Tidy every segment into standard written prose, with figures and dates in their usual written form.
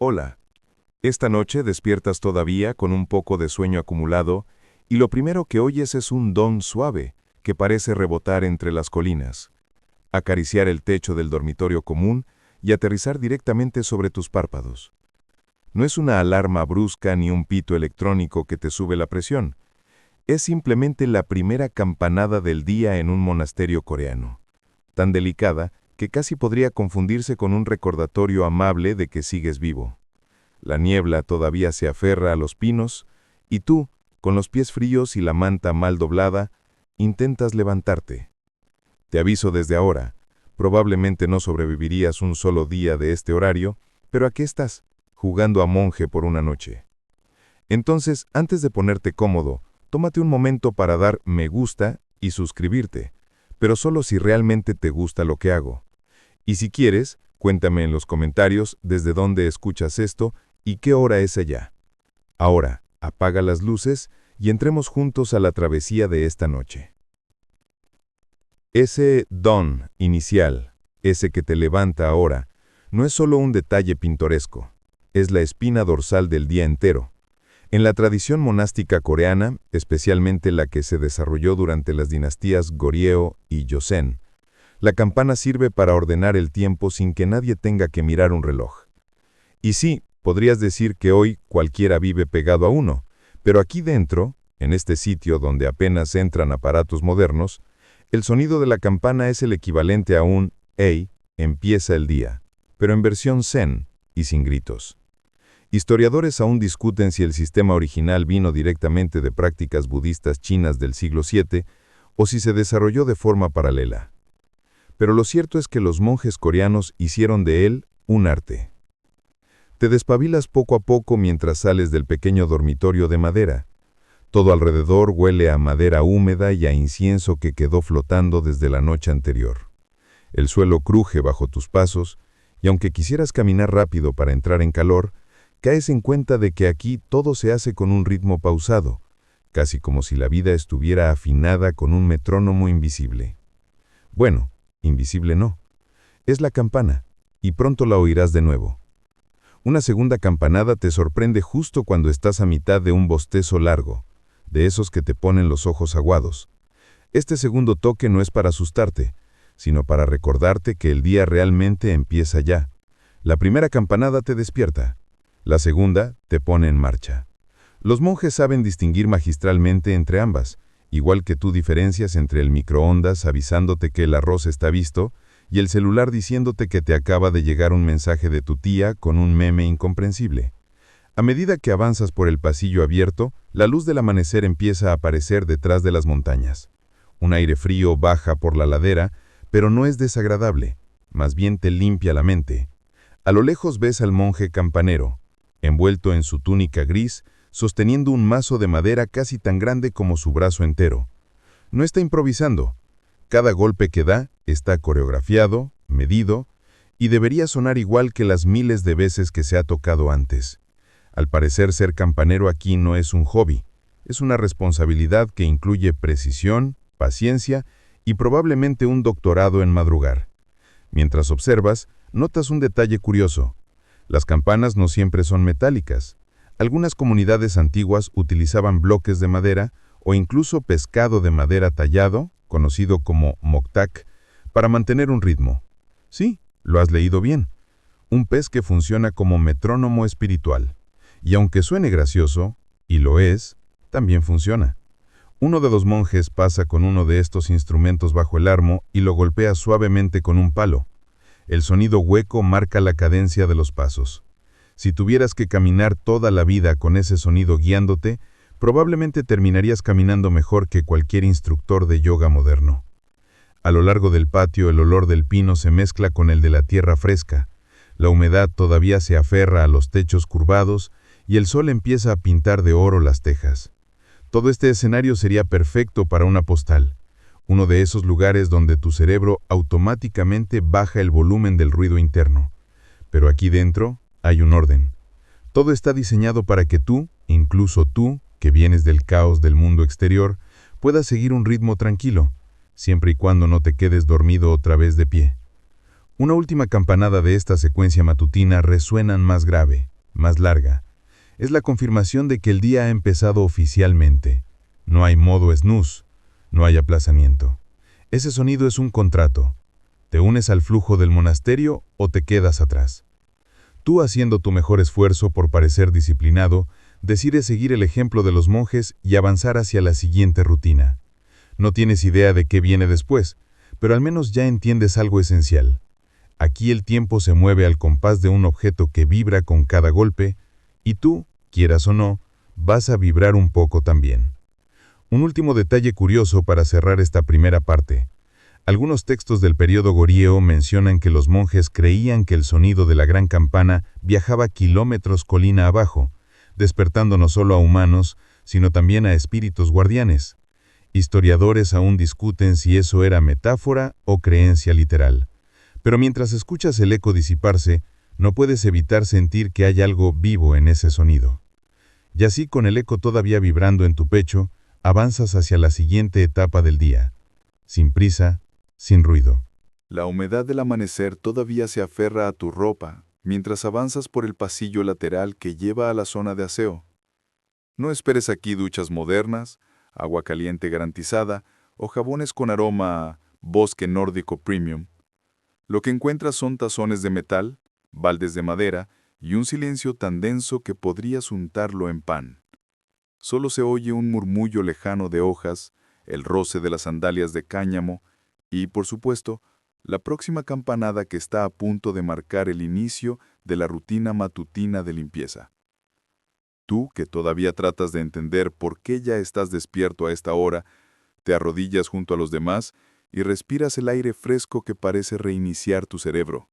Hola. Esta noche despiertas todavía con un poco de sueño acumulado y lo primero que oyes es un don suave que parece rebotar entre las colinas, acariciar el techo del dormitorio común y aterrizar directamente sobre tus párpados. No es una alarma brusca ni un pito electrónico que te sube la presión. Es simplemente la primera campanada del día en un monasterio coreano, tan delicada que casi podría confundirse con un recordatorio amable de que sigues vivo. La niebla todavía se aferra a los pinos, y tú, con los pies fríos y la manta mal doblada, intentas levantarte. Te aviso desde ahora, probablemente no sobrevivirías un solo día de este horario, pero aquí estás, jugando a monje por una noche. Entonces, antes de ponerte cómodo, tómate un momento para dar me gusta y suscribirte, pero solo si realmente te gusta lo que hago. Y si quieres, cuéntame en los comentarios desde dónde escuchas esto y qué hora es allá. Ahora, apaga las luces y entremos juntos a la travesía de esta noche. Ese don inicial, ese que te levanta ahora, no es solo un detalle pintoresco, es la espina dorsal del día entero. En la tradición monástica coreana, especialmente la que se desarrolló durante las dinastías Goryeo y Joseon, la campana sirve para ordenar el tiempo sin que nadie tenga que mirar un reloj. Y sí, podrías decir que hoy cualquiera vive pegado a uno, pero aquí dentro, en este sitio donde apenas entran aparatos modernos, el sonido de la campana es el equivalente a un «Hey, empieza el día», pero en versión zen y sin gritos. Historiadores aún discuten si el sistema original vino directamente de prácticas budistas chinas del siglo VII o si se desarrolló de forma paralela. Pero lo cierto es que los monjes coreanos hicieron de él un arte. Te despabilas poco a poco mientras sales del pequeño dormitorio de madera. Todo alrededor huele a madera húmeda y a incienso que quedó flotando desde la noche anterior. El suelo cruje bajo tus pasos, y aunque quisieras caminar rápido para entrar en calor, caes en cuenta de que aquí todo se hace con un ritmo pausado, casi como si la vida estuviera afinada con un metrónomo invisible. Bueno, invisible no. Es la campana, y pronto la oirás de nuevo. Una segunda campanada te sorprende justo cuando estás a mitad de un bostezo largo, de esos que te ponen los ojos aguados. Este segundo toque no es para asustarte, sino para recordarte que el día realmente empieza ya. La primera campanada te despierta, la segunda te pone en marcha. Los monjes saben distinguir magistralmente entre ambas, igual que tú diferencias entre el microondas avisándote que el arroz está visto y el celular diciéndote que te acaba de llegar un mensaje de tu tía con un meme incomprensible. A medida que avanzas por el pasillo abierto, la luz del amanecer empieza a aparecer detrás de las montañas. Un aire frío baja por la ladera, pero no es desagradable, más bien te limpia la mente. A lo lejos ves al monje campanero, envuelto en su túnica gris, sosteniendo un mazo de madera casi tan grande como su brazo entero. No está improvisando. Cada golpe que da está coreografiado, medido, y debería sonar igual que las miles de veces que se ha tocado antes. Al parecer, ser campanero aquí no es un hobby, es una responsabilidad que incluye precisión, paciencia y probablemente un doctorado en madrugar. Mientras observas, notas un detalle curioso. Las campanas no siempre son metálicas. Algunas comunidades antiguas utilizaban bloques de madera o incluso pescado de madera tallado, conocido como moktak, para mantener un ritmo. Sí, lo has leído bien. Un pez que funciona como metrónomo espiritual. Y aunque suene gracioso, y lo es, también funciona. Uno de los monjes pasa con uno de estos instrumentos bajo el armo y lo golpea suavemente con un palo. El sonido hueco marca la cadencia de los pasos. Si tuvieras que caminar toda la vida con ese sonido guiándote, probablemente terminarías caminando mejor que cualquier instructor de yoga moderno. A lo largo del patio el olor del pino se mezcla con el de la tierra fresca. La humedad todavía se aferra a los techos curvados y el sol empieza a pintar de oro las tejas. Todo este escenario sería perfecto para una postal, uno de esos lugares donde tu cerebro automáticamente baja el volumen del ruido interno. Pero aquí dentro hay un orden. Todo está diseñado para que tú, incluso tú, que vienes del caos del mundo exterior, puedas seguir un ritmo tranquilo, siempre y cuando no te quedes dormido otra vez de pie. Una última campanada de esta secuencia matutina resuena más grave, más larga. Es la confirmación de que el día ha empezado oficialmente. No hay modo snooze, no hay aplazamiento. Ese sonido es un contrato. ¿Te unes al flujo del monasterio o te quedas atrás? Tú, haciendo tu mejor esfuerzo por parecer disciplinado, decides seguir el ejemplo de los monjes y avanzar hacia la siguiente rutina. No tienes idea de qué viene después, pero al menos ya entiendes algo esencial. Aquí el tiempo se mueve al compás de un objeto que vibra con cada golpe, y tú, quieras o no, vas a vibrar un poco también. Un último detalle curioso para cerrar esta primera parte. Algunos textos del período Goryeo mencionan que los monjes creían que el sonido de la gran campana viajaba kilómetros colina abajo, despertando no solo a humanos, sino también a espíritus guardianes. Historiadores aún discuten si eso era metáfora o creencia literal. Pero mientras escuchas el eco disiparse, no puedes evitar sentir que hay algo vivo en ese sonido. Y así, con el eco todavía vibrando en tu pecho, avanzas hacia la siguiente etapa del día. Sin prisa, sin ruido. La humedad del amanecer todavía se aferra a tu ropa mientras avanzas por el pasillo lateral que lleva a la zona de aseo. No esperes aquí duchas modernas, agua caliente garantizada o jabones con aroma a bosque nórdico premium. Lo que encuentras son tazones de metal, baldes de madera y un silencio tan denso que podrías untarlo en pan. Solo se oye un murmullo lejano de hojas, el roce de las sandalias de cáñamo y, por supuesto, la próxima campanada que está a punto de marcar el inicio de la rutina matutina de limpieza. Tú, que todavía tratas de entender por qué ya estás despierto a esta hora, te arrodillas junto a los demás y respiras el aire fresco que parece reiniciar tu cerebro.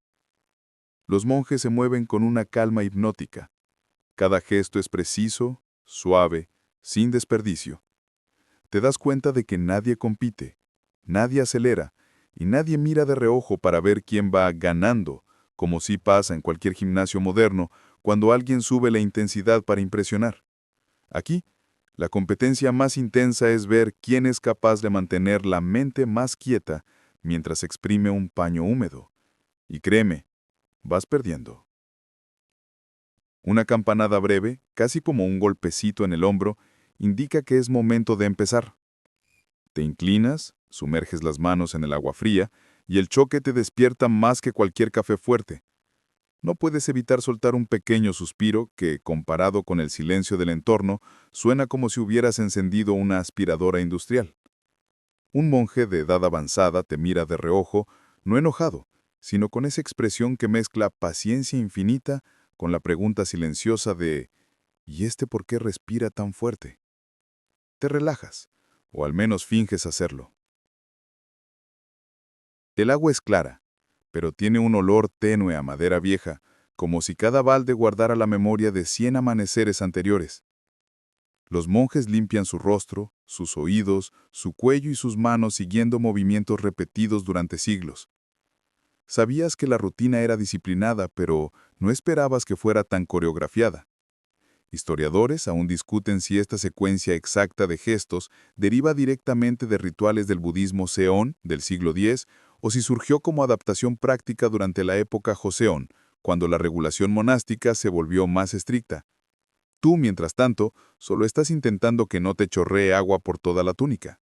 Los monjes se mueven con una calma hipnótica. Cada gesto es preciso, suave, sin desperdicio. Te das cuenta de que nadie compite, nadie acelera y nadie mira de reojo para ver quién va ganando, como sí pasa en cualquier gimnasio moderno cuando alguien sube la intensidad para impresionar. Aquí, la competencia más intensa es ver quién es capaz de mantener la mente más quieta mientras exprime un paño húmedo. Y créeme, vas perdiendo. Una campanada breve, casi como un golpecito en el hombro, indica que es momento de empezar. Te inclinas, sumerges las manos en el agua fría y el choque te despierta más que cualquier café fuerte. No puedes evitar soltar un pequeño suspiro que, comparado con el silencio del entorno, suena como si hubieras encendido una aspiradora industrial. Un monje de edad avanzada te mira de reojo, no enojado, sino con esa expresión que mezcla paciencia infinita con la pregunta silenciosa de ¿y este por qué respira tan fuerte? Te relajas, o al menos finges hacerlo. El agua es clara, pero tiene un olor tenue a madera vieja, como si cada balde guardara la memoria de 100 amaneceres anteriores. Los monjes limpian su rostro, sus oídos, su cuello y sus manos siguiendo movimientos repetidos durante siglos. Sabías que la rutina era disciplinada, pero no esperabas que fuera tan coreografiada. Historiadores aún discuten si esta secuencia exacta de gestos deriva directamente de rituales del budismo Seon del siglo X o si surgió como adaptación práctica durante la época Joseon, cuando la regulación monástica se volvió más estricta. Tú, mientras tanto, solo estás intentando que no te chorree agua por toda la túnica.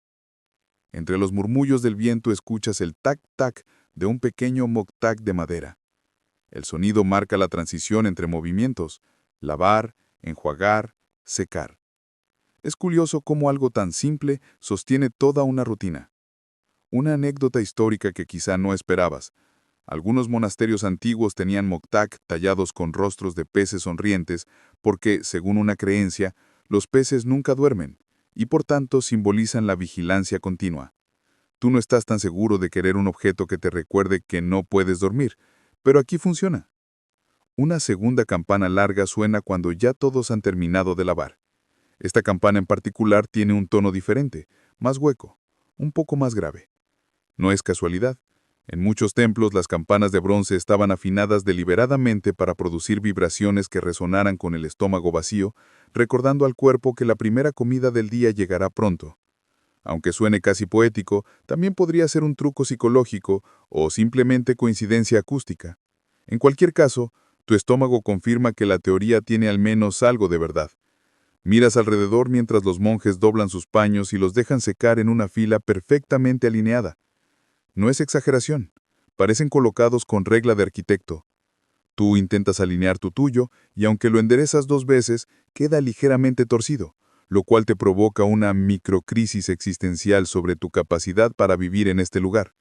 Entre los murmullos del viento escuchas el tac-tac de un pequeño moktak de madera. El sonido marca la transición entre movimientos: lavar, enjuagar, secar. Es curioso cómo algo tan simple sostiene toda una rutina. Una anécdota histórica que quizá no esperabas. Algunos monasterios antiguos tenían moktak tallados con rostros de peces sonrientes porque, según una creencia, los peces nunca duermen y por tanto simbolizan la vigilancia continua. Tú no estás tan seguro de querer un objeto que te recuerde que no puedes dormir, pero aquí funciona. Una segunda campana larga suena cuando ya todos han terminado de lavar. Esta campana en particular tiene un tono diferente, más hueco, un poco más grave. No es casualidad. En muchos templos las campanas de bronce estaban afinadas deliberadamente para producir vibraciones que resonaran con el estómago vacío, recordando al cuerpo que la primera comida del día llegará pronto. Aunque suene casi poético, también podría ser un truco psicológico o simplemente coincidencia acústica. En cualquier caso, tu estómago confirma que la teoría tiene al menos algo de verdad. Miras alrededor mientras los monjes doblan sus paños y los dejan secar en una fila perfectamente alineada. No es exageración, parecen colocados con regla de arquitecto. Tú intentas alinear tu tuyo y aunque lo enderezas 2 veces, queda ligeramente torcido, lo cual te provoca una microcrisis existencial sobre tu capacidad para vivir en este lugar.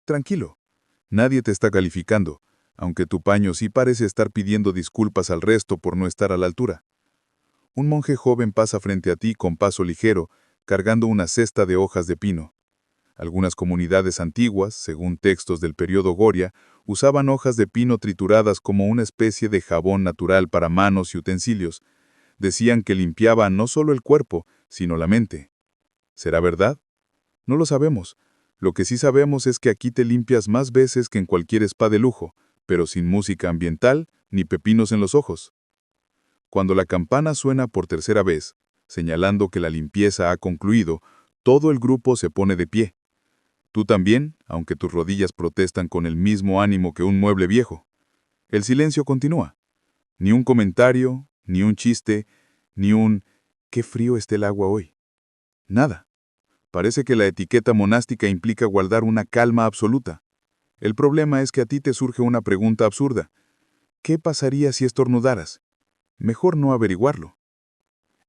Tranquilo, nadie te está calificando, aunque tu paño sí parece estar pidiendo disculpas al resto por no estar a la altura. Un monje joven pasa frente a ti con paso ligero, cargando una cesta de hojas de pino. Algunas comunidades antiguas, según textos del periodo Goria, usaban hojas de pino trituradas como una especie de jabón natural para manos y utensilios. Decían que limpiaba no solo el cuerpo, sino la mente. ¿Será verdad? No lo sabemos. Lo que sí sabemos es que aquí te limpias más veces que en cualquier spa de lujo, pero sin música ambiental ni pepinos en los ojos. Cuando la campana suena por tercera vez, señalando que la limpieza ha concluido, todo el grupo se pone de pie. Tú también, aunque tus rodillas protestan con el mismo ánimo que un mueble viejo. El silencio continúa. Ni un comentario, ni un chiste, ni un «qué frío está el agua hoy». Nada. Parece que la etiqueta monástica implica guardar una calma absoluta. El problema es que a ti te surge una pregunta absurda. ¿Qué pasaría si estornudaras? Mejor no averiguarlo.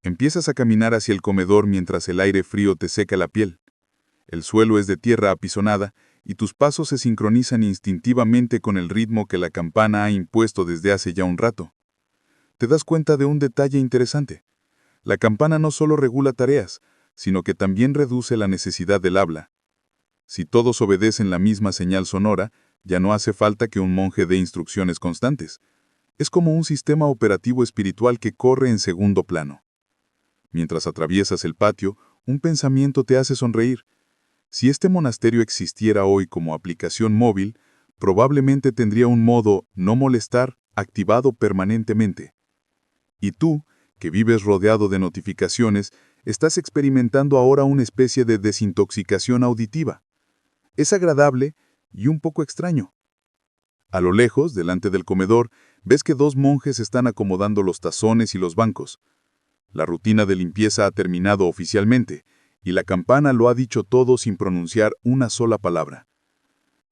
Empiezas a caminar hacia el comedor mientras el aire frío te seca la piel. El suelo es de tierra apisonada y tus pasos se sincronizan instintivamente con el ritmo que la campana ha impuesto desde hace ya un rato. Te das cuenta de un detalle interesante. La campana no solo regula tareas, sino que también reduce la necesidad del habla. Si todos obedecen la misma señal sonora, ya no hace falta que un monje dé instrucciones constantes. Es como un sistema operativo espiritual que corre en segundo plano. Mientras atraviesas el patio, un pensamiento te hace sonreír. Si este monasterio existiera hoy como aplicación móvil, probablemente tendría un modo no molestar activado permanentemente. Y tú, que vives rodeado de notificaciones, estás experimentando ahora una especie de desintoxicación auditiva. Es agradable y un poco extraño. A lo lejos, delante del comedor, ves que 2 monjes están acomodando los tazones y los bancos. La rutina de limpieza ha terminado oficialmente, y la campana lo ha dicho todo sin pronunciar una sola palabra.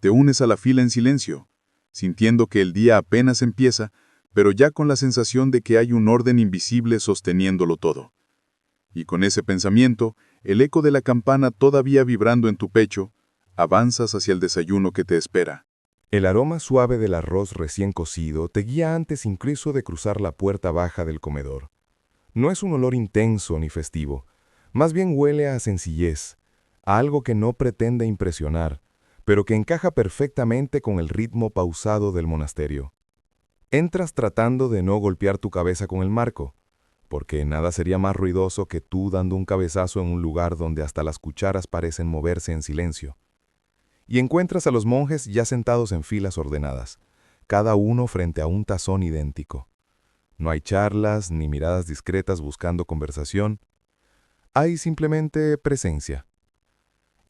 Te unes a la fila en silencio, sintiendo que el día apenas empieza, pero ya con la sensación de que hay un orden invisible sosteniéndolo todo. Y con ese pensamiento, el eco de la campana todavía vibrando en tu pecho, avanzas hacia el desayuno que te espera. El aroma suave del arroz recién cocido te guía antes incluso de cruzar la puerta baja del comedor. No es un olor intenso ni festivo, más bien huele a sencillez, a algo que no pretende impresionar, pero que encaja perfectamente con el ritmo pausado del monasterio. Entras tratando de no golpear tu cabeza con el marco, porque nada sería más ruidoso que tú dando un cabezazo en un lugar donde hasta las cucharas parecen moverse en silencio. Y encuentras a los monjes ya sentados en filas ordenadas, cada uno frente a un tazón idéntico. No hay charlas ni miradas discretas buscando conversación. Hay simplemente presencia.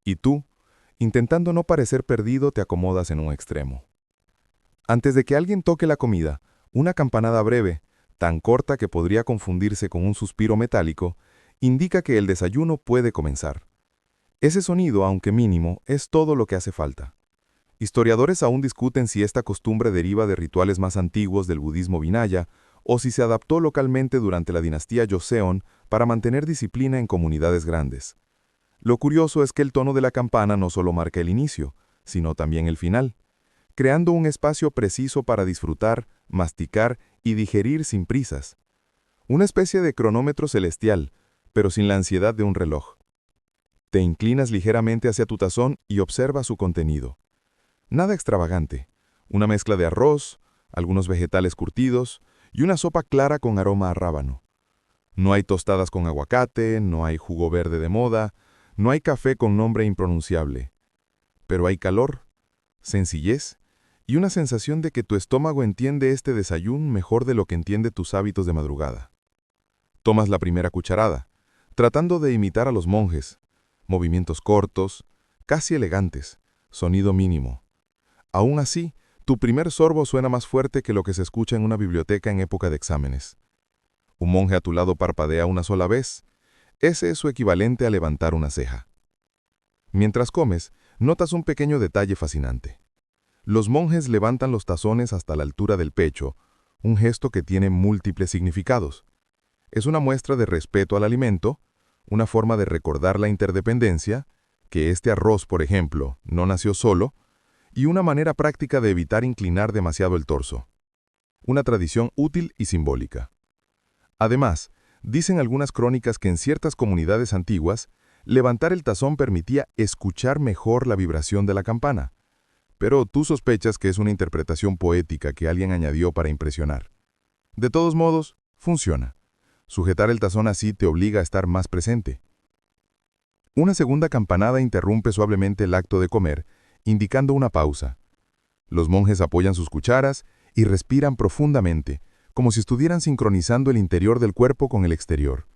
Y tú, intentando no parecer perdido, te acomodas en un extremo. Antes de que alguien toque la comida, una campanada breve, tan corta que podría confundirse con un suspiro metálico, indica que el desayuno puede comenzar. Ese sonido, aunque mínimo, es todo lo que hace falta. Historiadores aún discuten si esta costumbre deriva de rituales más antiguos del budismo Vinaya o si se adaptó localmente durante la dinastía Joseon para mantener disciplina en comunidades grandes. Lo curioso es que el tono de la campana no solo marca el inicio, sino también el final, creando un espacio preciso para disfrutar, masticar y digerir sin prisas. Una especie de cronómetro celestial, pero sin la ansiedad de un reloj. Te inclinas ligeramente hacia tu tazón y observas su contenido. Nada extravagante, una mezcla de arroz, algunos vegetales curtidos y una sopa clara con aroma a rábano. No hay tostadas con aguacate, no hay jugo verde de moda, no hay café con nombre impronunciable. Pero hay calor, sencillez y una sensación de que tu estómago entiende este desayuno mejor de lo que entiende tus hábitos de madrugada. Tomas la primera cucharada, tratando de imitar a los monjes. movimientos cortos, casi elegantes, sonido mínimo. Aún así, tu primer sorbo suena más fuerte que lo que se escucha en una biblioteca en época de exámenes. Un monje a tu lado parpadea una sola vez. Ese es su equivalente a levantar una ceja. Mientras comes, notas un pequeño detalle fascinante. Los monjes levantan los tazones hasta la altura del pecho, un gesto que tiene múltiples significados. Es una muestra de respeto al alimento, una forma de recordar la interdependencia, que este arroz, por ejemplo, no nació solo, y una manera práctica de evitar inclinar demasiado el torso. Una tradición útil y simbólica. Además, dicen algunas crónicas que en ciertas comunidades antiguas, levantar el tazón permitía escuchar mejor la vibración de la campana. Pero tú sospechas que es una interpretación poética que alguien añadió para impresionar. De todos modos, funciona. Sujetar el tazón así te obliga a estar más presente. Una segunda campanada interrumpe suavemente el acto de comer, indicando una pausa. Los monjes apoyan sus cucharas y respiran profundamente, como si estuvieran sincronizando el interior del cuerpo con el exterior.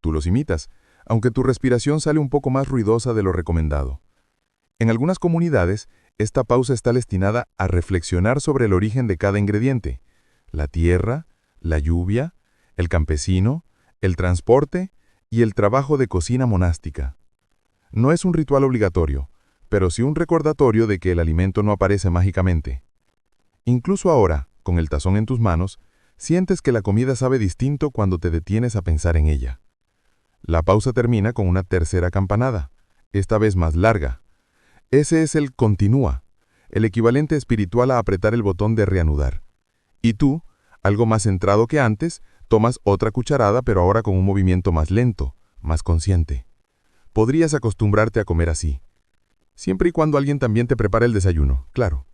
Tú los imitas, aunque tu respiración sale un poco más ruidosa de lo recomendado. En algunas comunidades, esta pausa está destinada a reflexionar sobre el origen de cada ingrediente: la tierra, la lluvia, el campesino, el transporte y el trabajo de cocina monástica. No es un ritual obligatorio, pero sí un recordatorio de que el alimento no aparece mágicamente. Incluso ahora, con el tazón en tus manos, sientes que la comida sabe distinto cuando te detienes a pensar en ella. La pausa termina con una tercera campanada, esta vez más larga. Ese es el continúa, el equivalente espiritual a apretar el botón de reanudar. Y tú, algo más centrado que antes, tomas otra cucharada, pero ahora con un movimiento más lento, más consciente. Podrías acostumbrarte a comer así, siempre y cuando alguien también te prepare el desayuno, claro.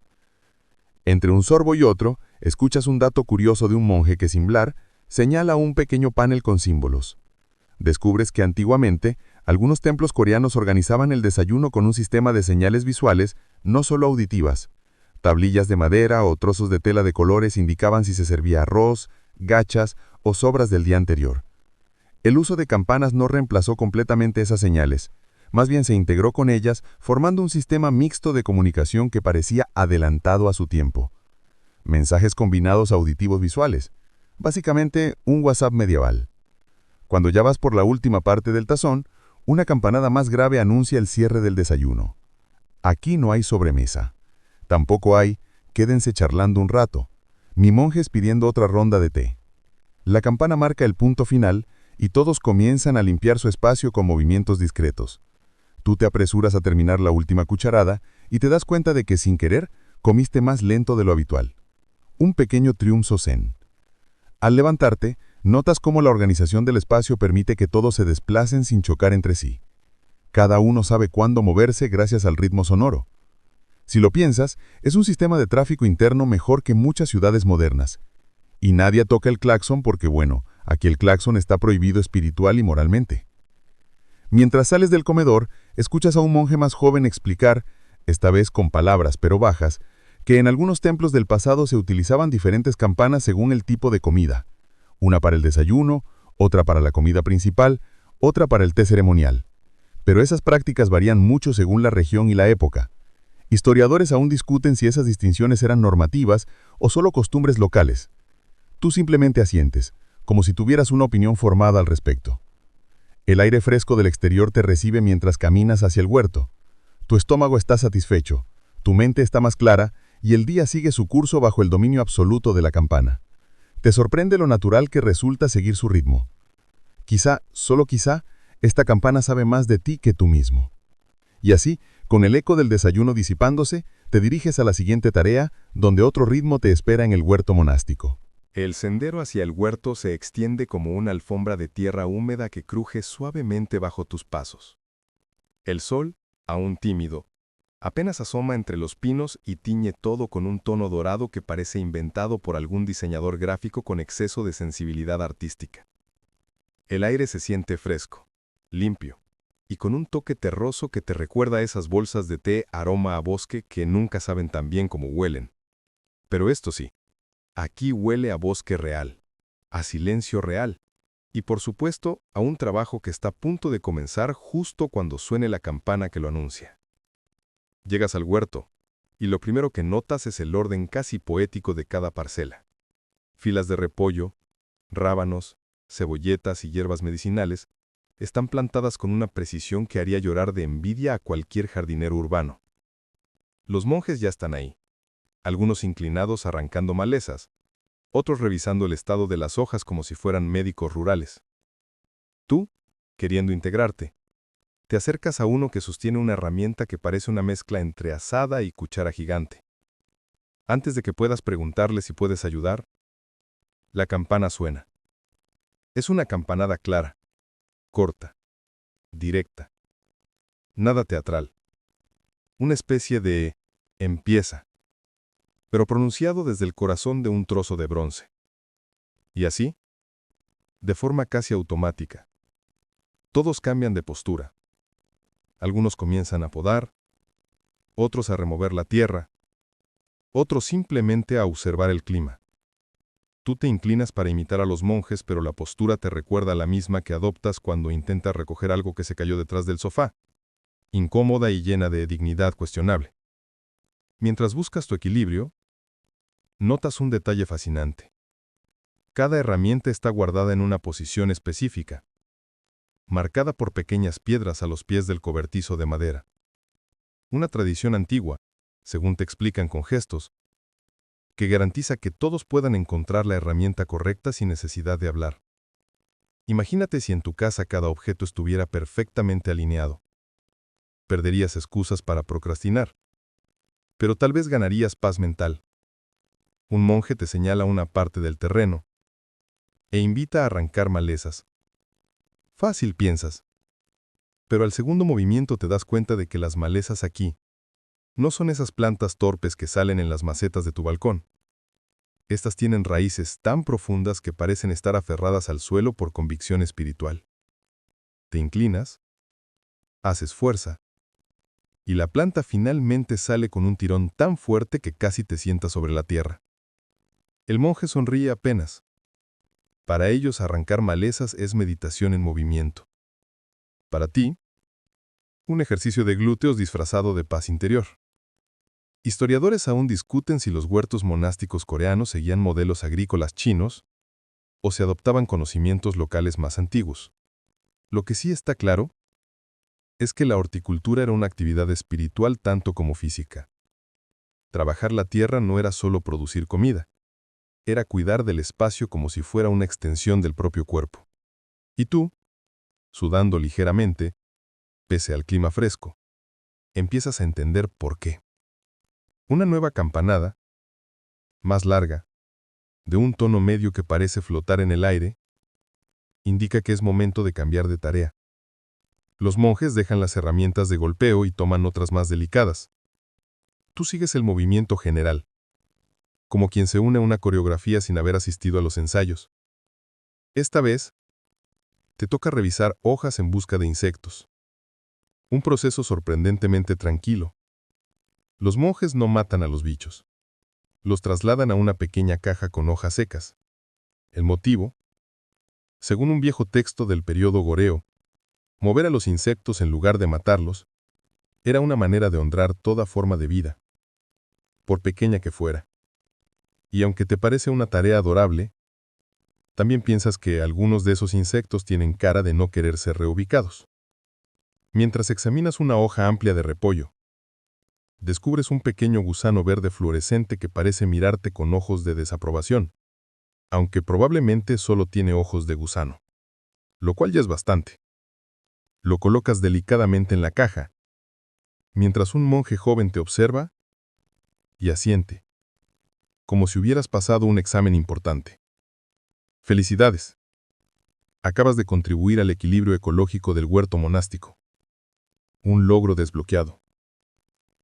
Entre un sorbo y otro, escuchas un dato curioso de un monje que, sin hablar, señala un pequeño panel con símbolos. Descubres que antiguamente, algunos templos coreanos organizaban el desayuno con un sistema de señales visuales, no solo auditivas. Tablillas de madera o trozos de tela de colores indicaban si se servía arroz, gachas o sobras del día anterior. El uso de campanas no reemplazó completamente esas señales, más bien se integró con ellas, formando un sistema mixto de comunicación que parecía adelantado a su tiempo. Mensajes combinados auditivos visuales, básicamente un WhatsApp medieval. Cuando ya vas por la última parte del tazón, una campanada más grave anuncia el cierre del desayuno. Aquí no hay sobremesa. Tampoco hay, quédense charlando un rato, ni monjes pidiendo otra ronda de té. La campana marca el punto final y todos comienzan a limpiar su espacio con movimientos discretos. Tú te apresuras a terminar la última cucharada y te das cuenta de que sin querer comiste más lento de lo habitual. Un pequeño triunfo zen. Al levantarte, notas cómo la organización del espacio permite que todos se desplacen sin chocar entre sí. Cada uno sabe cuándo moverse gracias al ritmo sonoro. Si lo piensas, es un sistema de tráfico interno mejor que muchas ciudades modernas. Y nadie toca el claxon porque, bueno, aquí el claxon está prohibido espiritual y moralmente. Mientras sales del comedor, escuchas a un monje más joven explicar, esta vez con palabras pero bajas, que en algunos templos del pasado se utilizaban diferentes campanas según el tipo de comida. Una para el desayuno, otra para la comida principal, otra para el té ceremonial. Pero esas prácticas varían mucho según la región y la época. Historiadores aún discuten si esas distinciones eran normativas o solo costumbres locales. Tú simplemente asientes, como si tuvieras una opinión formada al respecto. El aire fresco del exterior te recibe mientras caminas hacia el huerto. Tu estómago está satisfecho, tu mente está más clara y el día sigue su curso bajo el dominio absoluto de la campana. Te sorprende lo natural que resulta seguir su ritmo. Quizá, solo quizá, esta campana sabe más de ti que tú mismo. Y así, con el eco del desayuno disipándose, te diriges a la siguiente tarea, donde otro ritmo te espera en el huerto monástico. El sendero hacia el huerto se extiende como una alfombra de tierra húmeda que cruje suavemente bajo tus pasos. El sol, aún tímido, apenas asoma entre los pinos y tiñe todo con un tono dorado que parece inventado por algún diseñador gráfico con exceso de sensibilidad artística. El aire se siente fresco, limpio, y con un toque terroso que te recuerda a esas bolsas de té aroma a bosque que nunca saben tan bien como huelen. Pero esto sí, aquí huele a bosque real, a silencio real, Y por supuesto, a un trabajo que está a punto de comenzar justo cuando suene la campana que lo anuncia. Llegas al huerto, y lo primero que notas es el orden casi poético de cada parcela. Filas de repollo, rábanos, cebolletas y hierbas medicinales están plantadas con una precisión que haría llorar de envidia a cualquier jardinero urbano. Los monjes ya están ahí, algunos inclinados arrancando malezas, otros revisando el estado de las hojas como si fueran médicos rurales. Tú, queriendo integrarte, te acercas a uno que sostiene una herramienta que parece una mezcla entre azada y cuchara gigante. Antes de que puedas preguntarle si puedes ayudar, la campana suena. Es una campanada clara, corta, directa, nada teatral. Una especie de empieza, pero pronunciado desde el corazón de un trozo de bronce. Y así, de forma casi automática, todos cambian de postura. Algunos comienzan a podar, otros a remover la tierra, otros simplemente a observar el clima. Tú te inclinas para imitar a los monjes, pero la postura te recuerda la misma que adoptas cuando intentas recoger algo que se cayó detrás del sofá, incómoda y llena de dignidad cuestionable. Mientras buscas tu equilibrio, notas un detalle fascinante. Cada herramienta está guardada en una posición específica, marcada por pequeñas piedras a los pies del cobertizo de madera. Una tradición antigua, según te explican con gestos, que garantiza que todos puedan encontrar la herramienta correcta sin necesidad de hablar. Imagínate si en tu casa cada objeto estuviera perfectamente alineado. Perderías excusas para procrastinar, pero tal vez ganarías paz mental. Un monje te señala una parte del terreno e invita a arrancar malezas. Fácil, piensas. Pero al segundo movimiento te das cuenta de que las malezas aquí no son esas plantas torpes que salen en las macetas de tu balcón. Estas tienen raíces tan profundas que parecen estar aferradas al suelo por convicción espiritual. Te inclinas, haces fuerza, y la planta finalmente sale con un tirón tan fuerte que casi te sientas sobre la tierra. El monje sonríe apenas. Para ellos arrancar malezas es meditación en movimiento. Para ti, un ejercicio de glúteos disfrazado de paz interior. Historiadores aún discuten si los huertos monásticos coreanos seguían modelos agrícolas chinos o se adoptaban conocimientos locales más antiguos. Lo que sí está claro es que la horticultura era una actividad espiritual tanto como física. Trabajar la tierra no era solo producir comida, era cuidar del espacio como si fuera una extensión del propio cuerpo. Y tú, sudando ligeramente, pese al clima fresco, empiezas a entender por qué. Una nueva campanada, más larga, de un tono medio que parece flotar en el aire, indica que es momento de cambiar de tarea. Los monjes dejan las herramientas de golpeo y toman otras más delicadas. Tú sigues el movimiento general, como quien se une a una coreografía sin haber asistido a los ensayos. Esta vez, te toca revisar hojas en busca de insectos. Un proceso sorprendentemente tranquilo. Los monjes no matan a los bichos. Los trasladan a una pequeña caja con hojas secas. El motivo, según un viejo texto del periodo Goryeo, mover a los insectos en lugar de matarlos, era una manera de honrar toda forma de vida, por pequeña que fuera. Y aunque te parece una tarea adorable, también piensas que algunos de esos insectos tienen cara de no querer ser reubicados. Mientras examinas una hoja amplia de repollo, descubres un pequeño gusano verde fluorescente que parece mirarte con ojos de desaprobación, aunque probablemente solo tiene ojos de gusano, lo cual ya es bastante. Lo colocas delicadamente en la caja, mientras un monje joven te observa y asiente, como si hubieras pasado un examen importante. ¡Felicidades! Acabas de contribuir al equilibrio ecológico del huerto monástico. Un logro desbloqueado.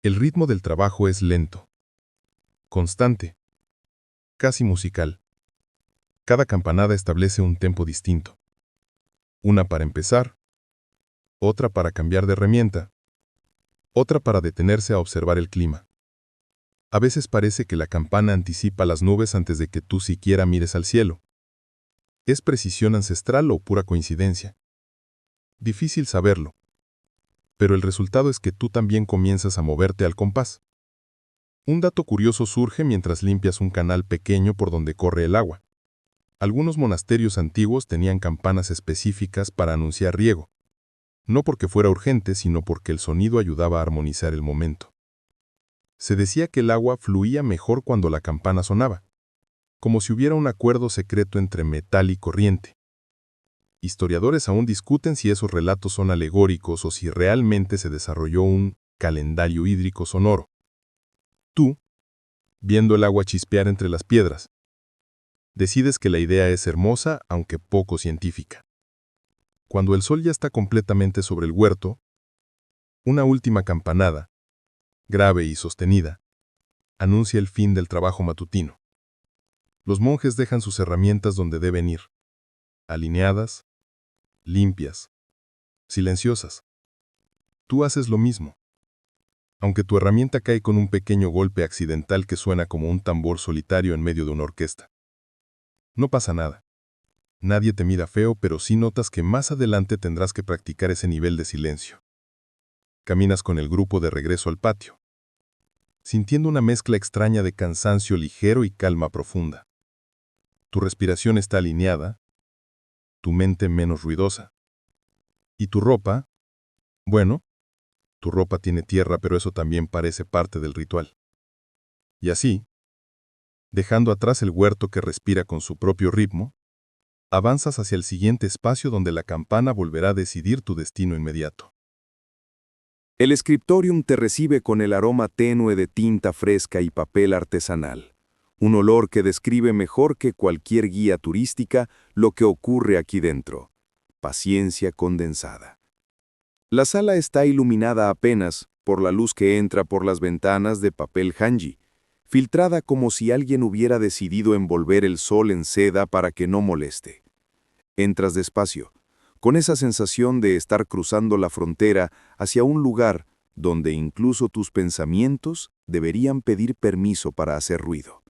El ritmo del trabajo es lento, constante, casi musical. Cada campanada establece un tempo distinto. Una para empezar, otra para cambiar de herramienta, otra para detenerse a observar el clima. A veces parece que la campana anticipa las nubes antes de que tú siquiera mires al cielo. ¿Es precisión ancestral o pura coincidencia? Difícil saberlo. Pero el resultado es que tú también comienzas a moverte al compás. Un dato curioso surge mientras limpias un canal pequeño por donde corre el agua. Algunos monasterios antiguos tenían campanas específicas para anunciar riego. No porque fuera urgente, sino porque el sonido ayudaba a armonizar el momento. Se decía que el agua fluía mejor cuando la campana sonaba, como si hubiera un acuerdo secreto entre metal y corriente. Historiadores aún discuten si esos relatos son alegóricos o si realmente se desarrolló un calendario hídrico sonoro. Tú, viendo el agua chispear entre las piedras, decides que la idea es hermosa, aunque poco científica. Cuando el sol ya está completamente sobre el huerto, una última campanada, grave y sostenida, anuncia el fin del trabajo matutino. Los monjes dejan sus herramientas donde deben ir, alineadas, limpias, silenciosas. Tú haces lo mismo. Aunque tu herramienta cae con un pequeño golpe accidental que suena como un tambor solitario en medio de una orquesta. No pasa nada. Nadie te mira feo, pero sí notas que más adelante tendrás que practicar ese nivel de silencio. Caminas con el grupo de regreso al patio, sintiendo una mezcla extraña de cansancio ligero y calma profunda. Tu respiración está alineada, tu mente menos ruidosa. Y tu ropa, bueno, tu ropa tiene tierra, pero eso también parece parte del ritual. Y así, dejando atrás el huerto que respira con su propio ritmo, avanzas hacia el siguiente espacio donde la campana volverá a decidir tu destino inmediato. El scriptorium te recibe con el aroma tenue de tinta fresca y papel artesanal, un olor que describe mejor que cualquier guía turística lo que ocurre aquí dentro. Paciencia condensada. La sala está iluminada apenas por la luz que entra por las ventanas de papel hanji, filtrada como si alguien hubiera decidido envolver el sol en seda para que no moleste. Entras despacio, con esa sensación de estar cruzando la frontera hacia un lugar donde incluso tus pensamientos deberían pedir permiso para hacer ruido.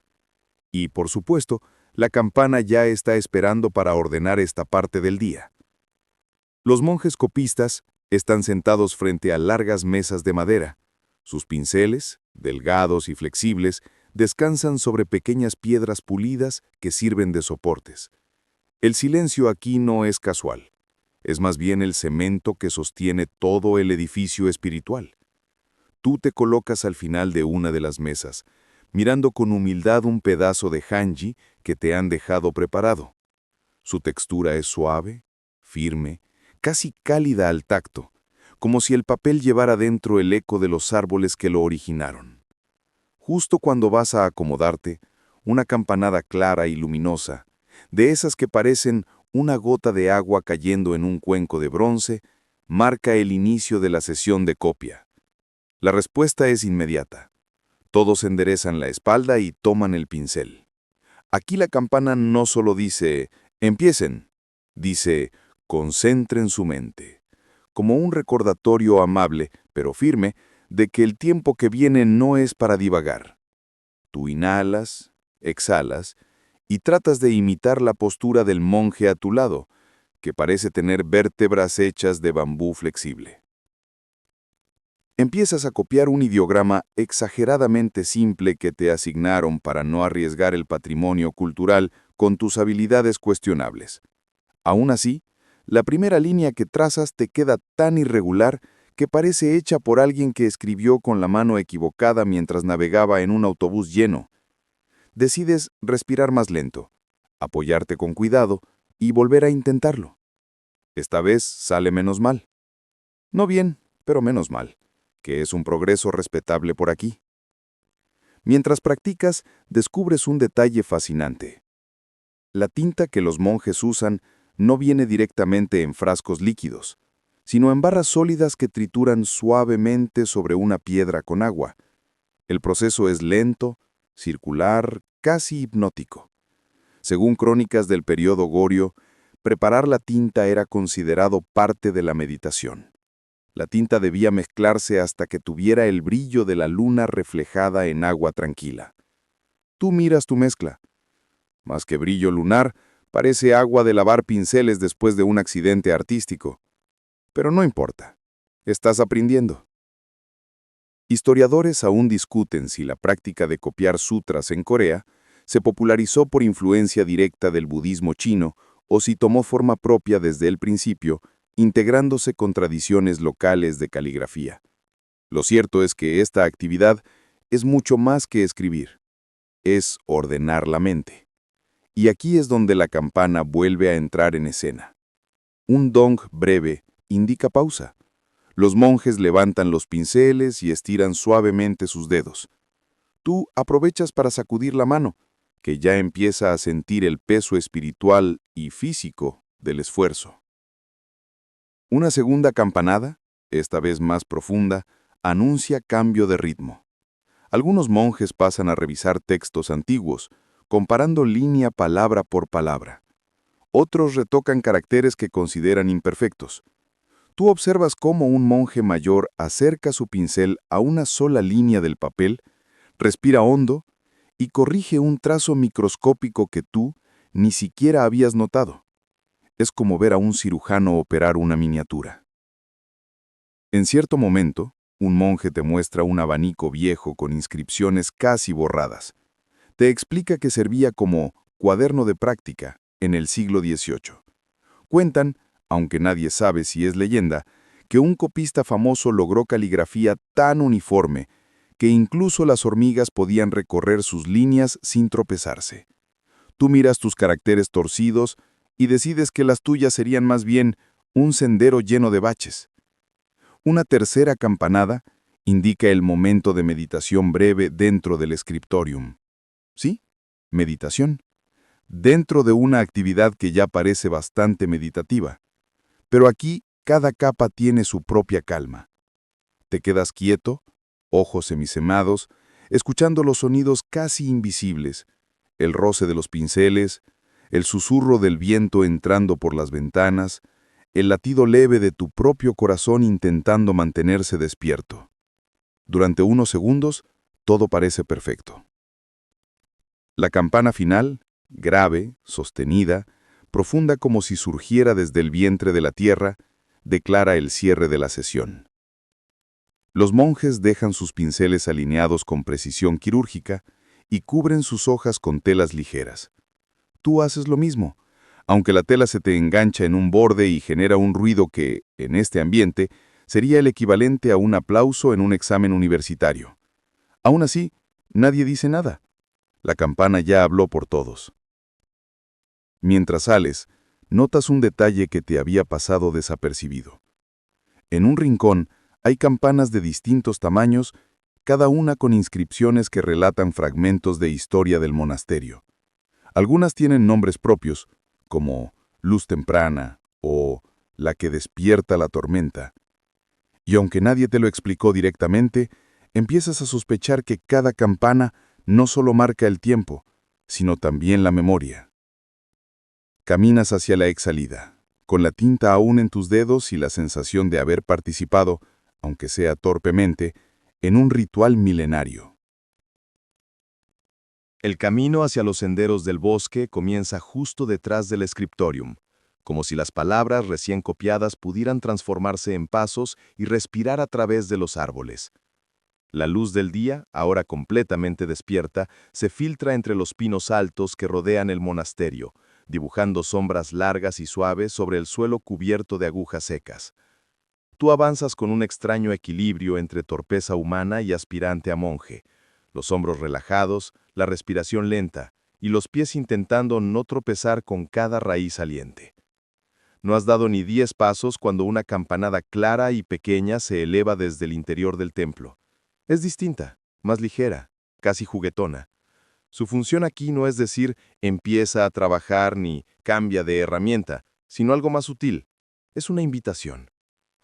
Y, por supuesto, la campana ya está esperando para ordenar esta parte del día. Los monjes copistas están sentados frente a largas mesas de madera. Sus pinceles, delgados y flexibles, descansan sobre pequeñas piedras pulidas que sirven de soportes. El silencio aquí no es casual. Es más bien el cemento que sostiene todo el edificio espiritual. Tú te colocas al final de una de las mesas, mirando con humildad un pedazo de hanji que te han dejado preparado. Su textura es suave, firme, casi cálida al tacto, como si el papel llevara dentro el eco de los árboles que lo originaron. Justo cuando vas a acomodarte, una campanada clara y luminosa, de esas que parecen una gota de agua cayendo en un cuenco de bronce, marca el inicio de la sesión de copia. La respuesta es inmediata. Todos enderezan la espalda y toman el pincel. Aquí la campana no solo dice, empiecen, dice, concentren su mente, como un recordatorio amable, pero firme, de que el tiempo que viene no es para divagar. Tú inhalas, exhalas, y tratas de imitar la postura del monje a tu lado, que parece tener vértebras hechas de bambú flexible. Empiezas a copiar un ideograma exageradamente simple que te asignaron para no arriesgar el patrimonio cultural con tus habilidades cuestionables. Aún así, la primera línea que trazas te queda tan irregular que parece hecha por alguien que escribió con la mano equivocada mientras navegaba en un autobús lleno. Decides respirar más lento, apoyarte con cuidado y volver a intentarlo. Esta vez sale menos mal. No bien, pero menos mal, que es un progreso respetable por aquí. Mientras practicas, descubres un detalle fascinante. La tinta que los monjes usan no viene directamente en frascos líquidos, sino en barras sólidas que trituran suavemente sobre una piedra con agua. El proceso es lento, circular, casi hipnótico. Según crónicas del periodo Goryeo, preparar la tinta era considerado parte de la meditación. La tinta debía mezclarse hasta que tuviera el brillo de la luna reflejada en agua tranquila. Tú miras tu mezcla. Más que brillo lunar, Parece agua de lavar pinceles después de un accidente artístico. Pero no importa. Estás aprendiendo. Historiadores aún discuten si la práctica de copiar sutras en Corea se popularizó por influencia directa del budismo chino o si tomó forma propia desde el principio, integrándose con tradiciones locales de caligrafía. Lo cierto es que esta actividad es mucho más que escribir. Es ordenar la mente. Y aquí es donde la campana vuelve a entrar en escena. Un dong breve indica pausa. Los monjes levantan los pinceles y estiran suavemente sus dedos. Tú aprovechas para sacudir la mano, que ya empieza a sentir el peso espiritual y físico del esfuerzo. Una segunda campanada, esta vez más profunda, anuncia cambio de ritmo. Algunos monjes pasan a revisar textos antiguos, comparando línea palabra por palabra. Otros retocan caracteres que consideran imperfectos. Tú observas cómo un monje mayor acerca su pincel a una sola línea del papel, respira hondo y corrige un trazo microscópico que tú ni siquiera habías notado. Es como ver a un cirujano operar una miniatura. En cierto momento, un monje te muestra un abanico viejo con inscripciones casi borradas. Te explica que servía como cuaderno de práctica en el siglo XVIII. Cuentan, aunque nadie sabe si es leyenda, que un copista famoso logró caligrafía tan uniforme que incluso las hormigas podían recorrer sus líneas sin tropezarse. Tú miras tus caracteres torcidos y decides que las tuyas serían más bien un sendero lleno de baches. Una tercera campanada indica el momento de meditación breve dentro del scriptorium. ¿Sí? Meditación. Dentro de una actividad que ya parece bastante meditativa. Pero aquí cada capa tiene su propia calma. Te quedas quieto, ojos semisemados, escuchando los sonidos casi invisibles, el roce de los pinceles, el susurro del viento entrando por las ventanas, el latido leve de tu propio corazón intentando mantenerse despierto. Durante unos segundos, todo parece perfecto. La campana final, grave, sostenida, profunda como si surgiera desde el vientre de la tierra, declara el cierre de la sesión. Los monjes dejan sus pinceles alineados con precisión quirúrgica y cubren sus hojas con telas ligeras. Tú haces lo mismo, aunque la tela se te engancha en un borde y genera un ruido que, en este ambiente, sería el equivalente a un aplauso en un examen universitario. Aún así, nadie dice nada. La campana ya habló por todos. Mientras sales, notas un detalle que te había pasado desapercibido. En un rincón hay campanas de distintos tamaños, cada una con inscripciones que relatan fragmentos de historia del monasterio. Algunas tienen nombres propios, como Luz Temprana o La que despierta la tormenta. Y aunque nadie te lo explicó directamente, empiezas a sospechar que cada campana no solo marca el tiempo, sino también la memoria. Caminas hacia la exhalida, con la tinta aún en tus dedos y la sensación de haber participado, aunque sea torpemente, en un ritual milenario. El camino hacia los senderos del bosque comienza justo detrás del scriptorium, como si las palabras recién copiadas pudieran transformarse en pasos y respirar a través de los árboles. La luz del día, ahora completamente despierta, se filtra entre los pinos altos que rodean el monasterio, dibujando sombras largas y suaves sobre el suelo cubierto de agujas secas. Tú avanzas con un extraño equilibrio entre torpeza humana y aspirante a monje, los hombros relajados, la respiración lenta, y los pies intentando no tropezar con cada raíz saliente. No has dado ni 10 pasos cuando una campanada clara y pequeña se eleva desde el interior del templo. Es distinta, más ligera, casi juguetona. Su función aquí no es decir empieza a trabajar ni cambia de herramienta, sino algo más sutil. Es una invitación.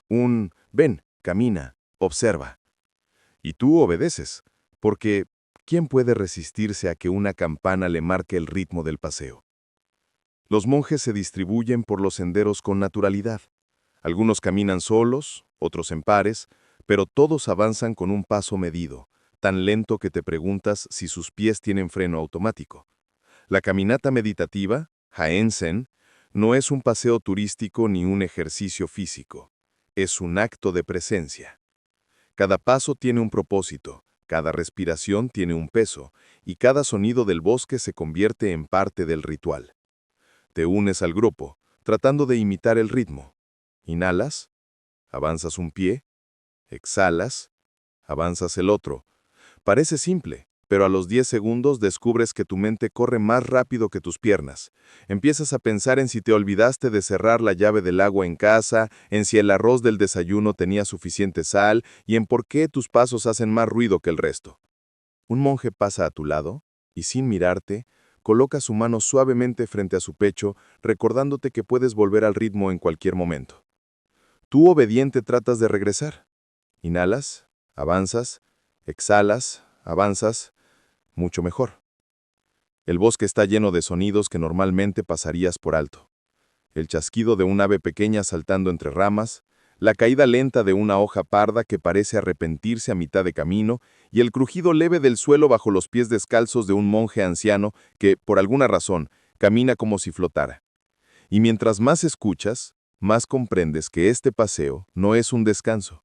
Un ven, camina, observa. Y tú obedeces, porque ¿quién puede resistirse a que una campana le marque el ritmo del paseo? Los monjes se distribuyen por los senderos con naturalidad. Algunos caminan solos, otros en pares, pero todos avanzan con un paso medido, tan lento que te preguntas si sus pies tienen freno automático. La caminata meditativa, Jaén Zen no es un paseo turístico ni un ejercicio físico. Es un acto de presencia. Cada paso tiene un propósito, cada respiración tiene un peso, y cada sonido del bosque se convierte en parte del ritual. Te unes al grupo, tratando de imitar el ritmo. Inhalas, avanzas un pie, exhalas, avanzas el otro. Parece simple, pero a los 10 segundos descubres que tu mente corre más rápido que tus piernas. Empiezas a pensar en si te olvidaste de cerrar la llave del agua en casa, en si el arroz del desayuno tenía suficiente sal y en por qué tus pasos hacen más ruido que el resto. Un monje pasa a tu lado y, sin mirarte, coloca su mano suavemente frente a su pecho, recordándote que puedes volver al ritmo en cualquier momento. Tú, obediente, tratas de regresar. Inhalas, avanzas, exhalas, avanzas, mucho mejor. El bosque está lleno de sonidos que normalmente pasarías por alto. El chasquido de un ave pequeña saltando entre ramas, la caída lenta de una hoja parda que parece arrepentirse a mitad de camino y el crujido leve del suelo bajo los pies descalzos de un monje anciano que, por alguna razón, camina como si flotara. Y mientras más escuchas, más comprendes que este paseo no es un descanso.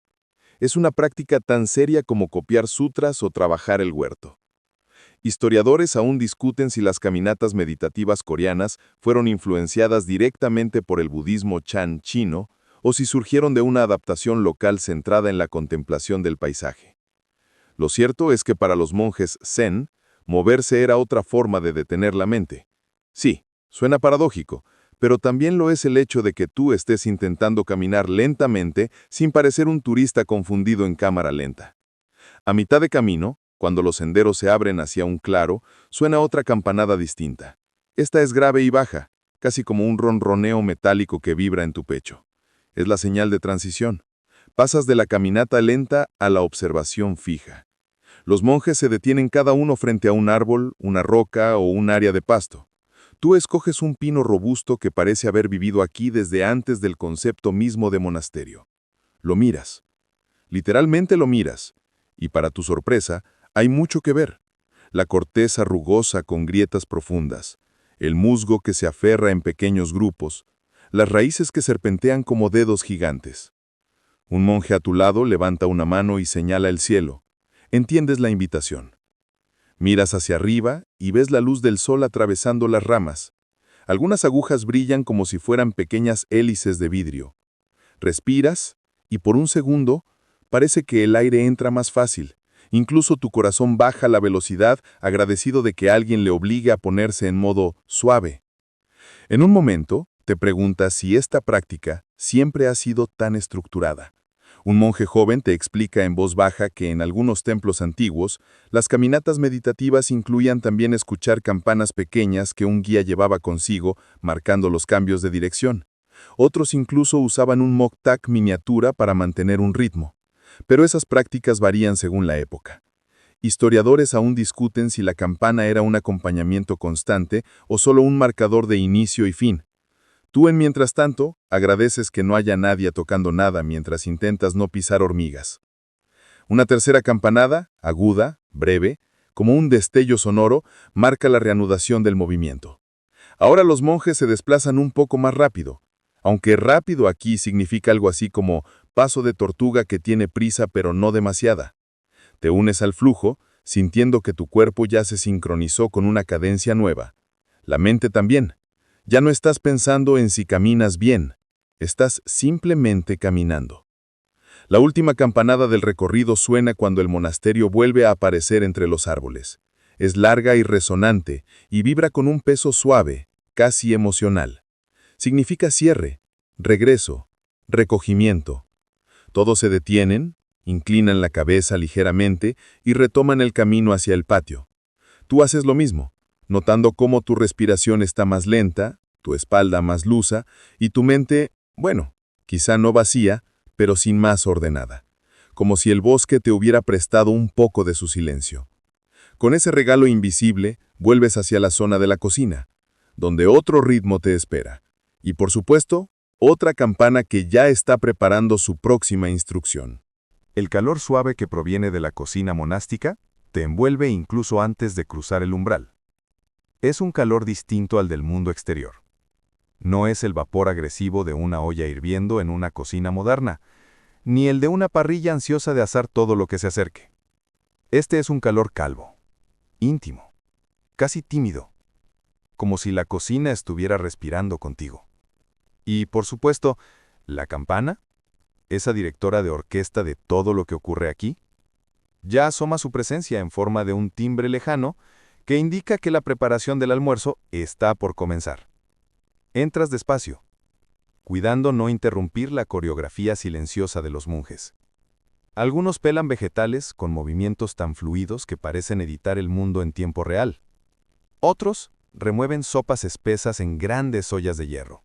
Es una práctica tan seria como copiar sutras o trabajar el huerto. Historiadores aún discuten si las caminatas meditativas coreanas fueron influenciadas directamente por el budismo Chan chino o si surgieron de una adaptación local centrada en la contemplación del paisaje. Lo cierto es que para los monjes Zen, moverse era otra forma de detener la mente. Sí, suena paradójico, pero también lo es el hecho de que tú estés intentando caminar lentamente sin parecer un turista confundido en cámara lenta. A mitad de camino, cuando los senderos se abren hacia un claro, suena otra campanada distinta. Esta es grave y baja, casi como un ronroneo metálico que vibra en tu pecho. Es la señal de transición. Pasas de la caminata lenta a la observación fija. Los monjes se detienen cada uno frente a un árbol, una roca o un área de pasto. Tú escoges un pino robusto que parece haber vivido aquí desde antes del concepto mismo de monasterio. Lo miras. Literalmente lo miras. Y para tu sorpresa, hay mucho que ver. La corteza rugosa con grietas profundas, el musgo que se aferra en pequeños grupos, las raíces que serpentean como dedos gigantes. Un monje a tu lado levanta una mano y señala el cielo. Entiendes la invitación. Miras hacia arriba y ves la luz del sol atravesando las ramas. Algunas agujas brillan como si fueran pequeñas hélices de vidrio. Respiras y por un segundo parece que el aire entra más fácil. Incluso tu corazón baja la velocidad agradecido de que alguien le obligue a ponerse en modo suave. En un momento, te preguntas si esta práctica siempre ha sido tan estructurada. Un monje joven te explica en voz baja que en algunos templos antiguos, las caminatas meditativas incluían también escuchar campanas pequeñas que un guía llevaba consigo, marcando los cambios de dirección. Otros incluso usaban un moktak miniatura para mantener un ritmo. Pero esas prácticas varían según la época. Historiadores aún discuten si la campana era un acompañamiento constante o solo un marcador de inicio y fin. Tú, en mientras tanto, agradeces que no haya nadie tocando nada mientras intentas no pisar hormigas. Una tercera campanada, aguda, breve, como un destello sonoro, marca la reanudación del movimiento. Ahora los monjes se desplazan un poco más rápido, aunque rápido aquí significa algo así como paso de tortuga que tiene prisa pero no demasiada. Te unes al flujo, sintiendo que tu cuerpo ya se sincronizó con una cadencia nueva. La mente también. Ya no estás pensando en si caminas bien, estás simplemente caminando. La última campanada del recorrido suena cuando el monasterio vuelve a aparecer entre los árboles. Es larga y resonante, y vibra con un peso suave, casi emocional. Significa cierre, regreso, recogimiento. Todos se detienen, inclinan la cabeza ligeramente y retoman el camino hacia el patio. Tú haces lo mismo, notando cómo tu respiración está más lenta, tu espalda más lusa y tu mente, bueno, quizá no vacía, pero sin más ordenada. Como si el bosque te hubiera prestado un poco de su silencio. Con ese regalo invisible, vuelves hacia la zona de la cocina, donde otro ritmo te espera. Y por supuesto, otra campana que ya está preparando su próxima instrucción. El calor suave que proviene de la cocina monástica te envuelve incluso antes de cruzar el umbral. Es un calor distinto al del mundo exterior. No es el vapor agresivo de una olla hirviendo en una cocina moderna, ni el de una parrilla ansiosa de asar todo lo que se acerque. Este es un calor calvo, íntimo, casi tímido, como si la cocina estuviera respirando contigo. Y, por supuesto, la campana, esa directora de orquesta de todo lo que ocurre aquí, ya asoma su presencia en forma de un timbre lejano que indica que la preparación del almuerzo está por comenzar. Entras despacio, cuidando no interrumpir la coreografía silenciosa de los monjes. Algunos pelan vegetales con movimientos tan fluidos que parecen editar el mundo en tiempo real. Otros remueven sopas espesas en grandes ollas de hierro.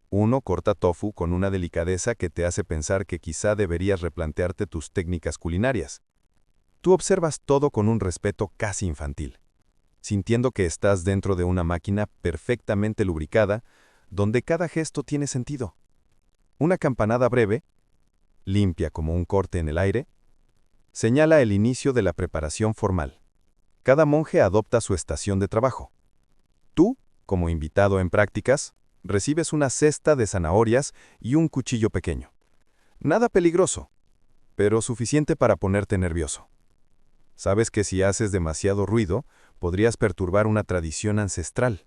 Uno corta tofu con una delicadeza que te hace pensar que quizá deberías replantearte tus técnicas culinarias. Tú observas todo con un respeto casi infantil, sintiendo que estás dentro de una máquina perfectamente lubricada, donde cada gesto tiene sentido. Una campanada breve, limpia como un corte en el aire, señala el inicio de la preparación formal. Cada monje adopta su estación de trabajo. Tú, como invitado en prácticas, recibes una cesta de zanahorias y un cuchillo pequeño. Nada peligroso, pero suficiente para ponerte nervioso. Sabes que si haces demasiado ruido, podrías perturbar una tradición ancestral.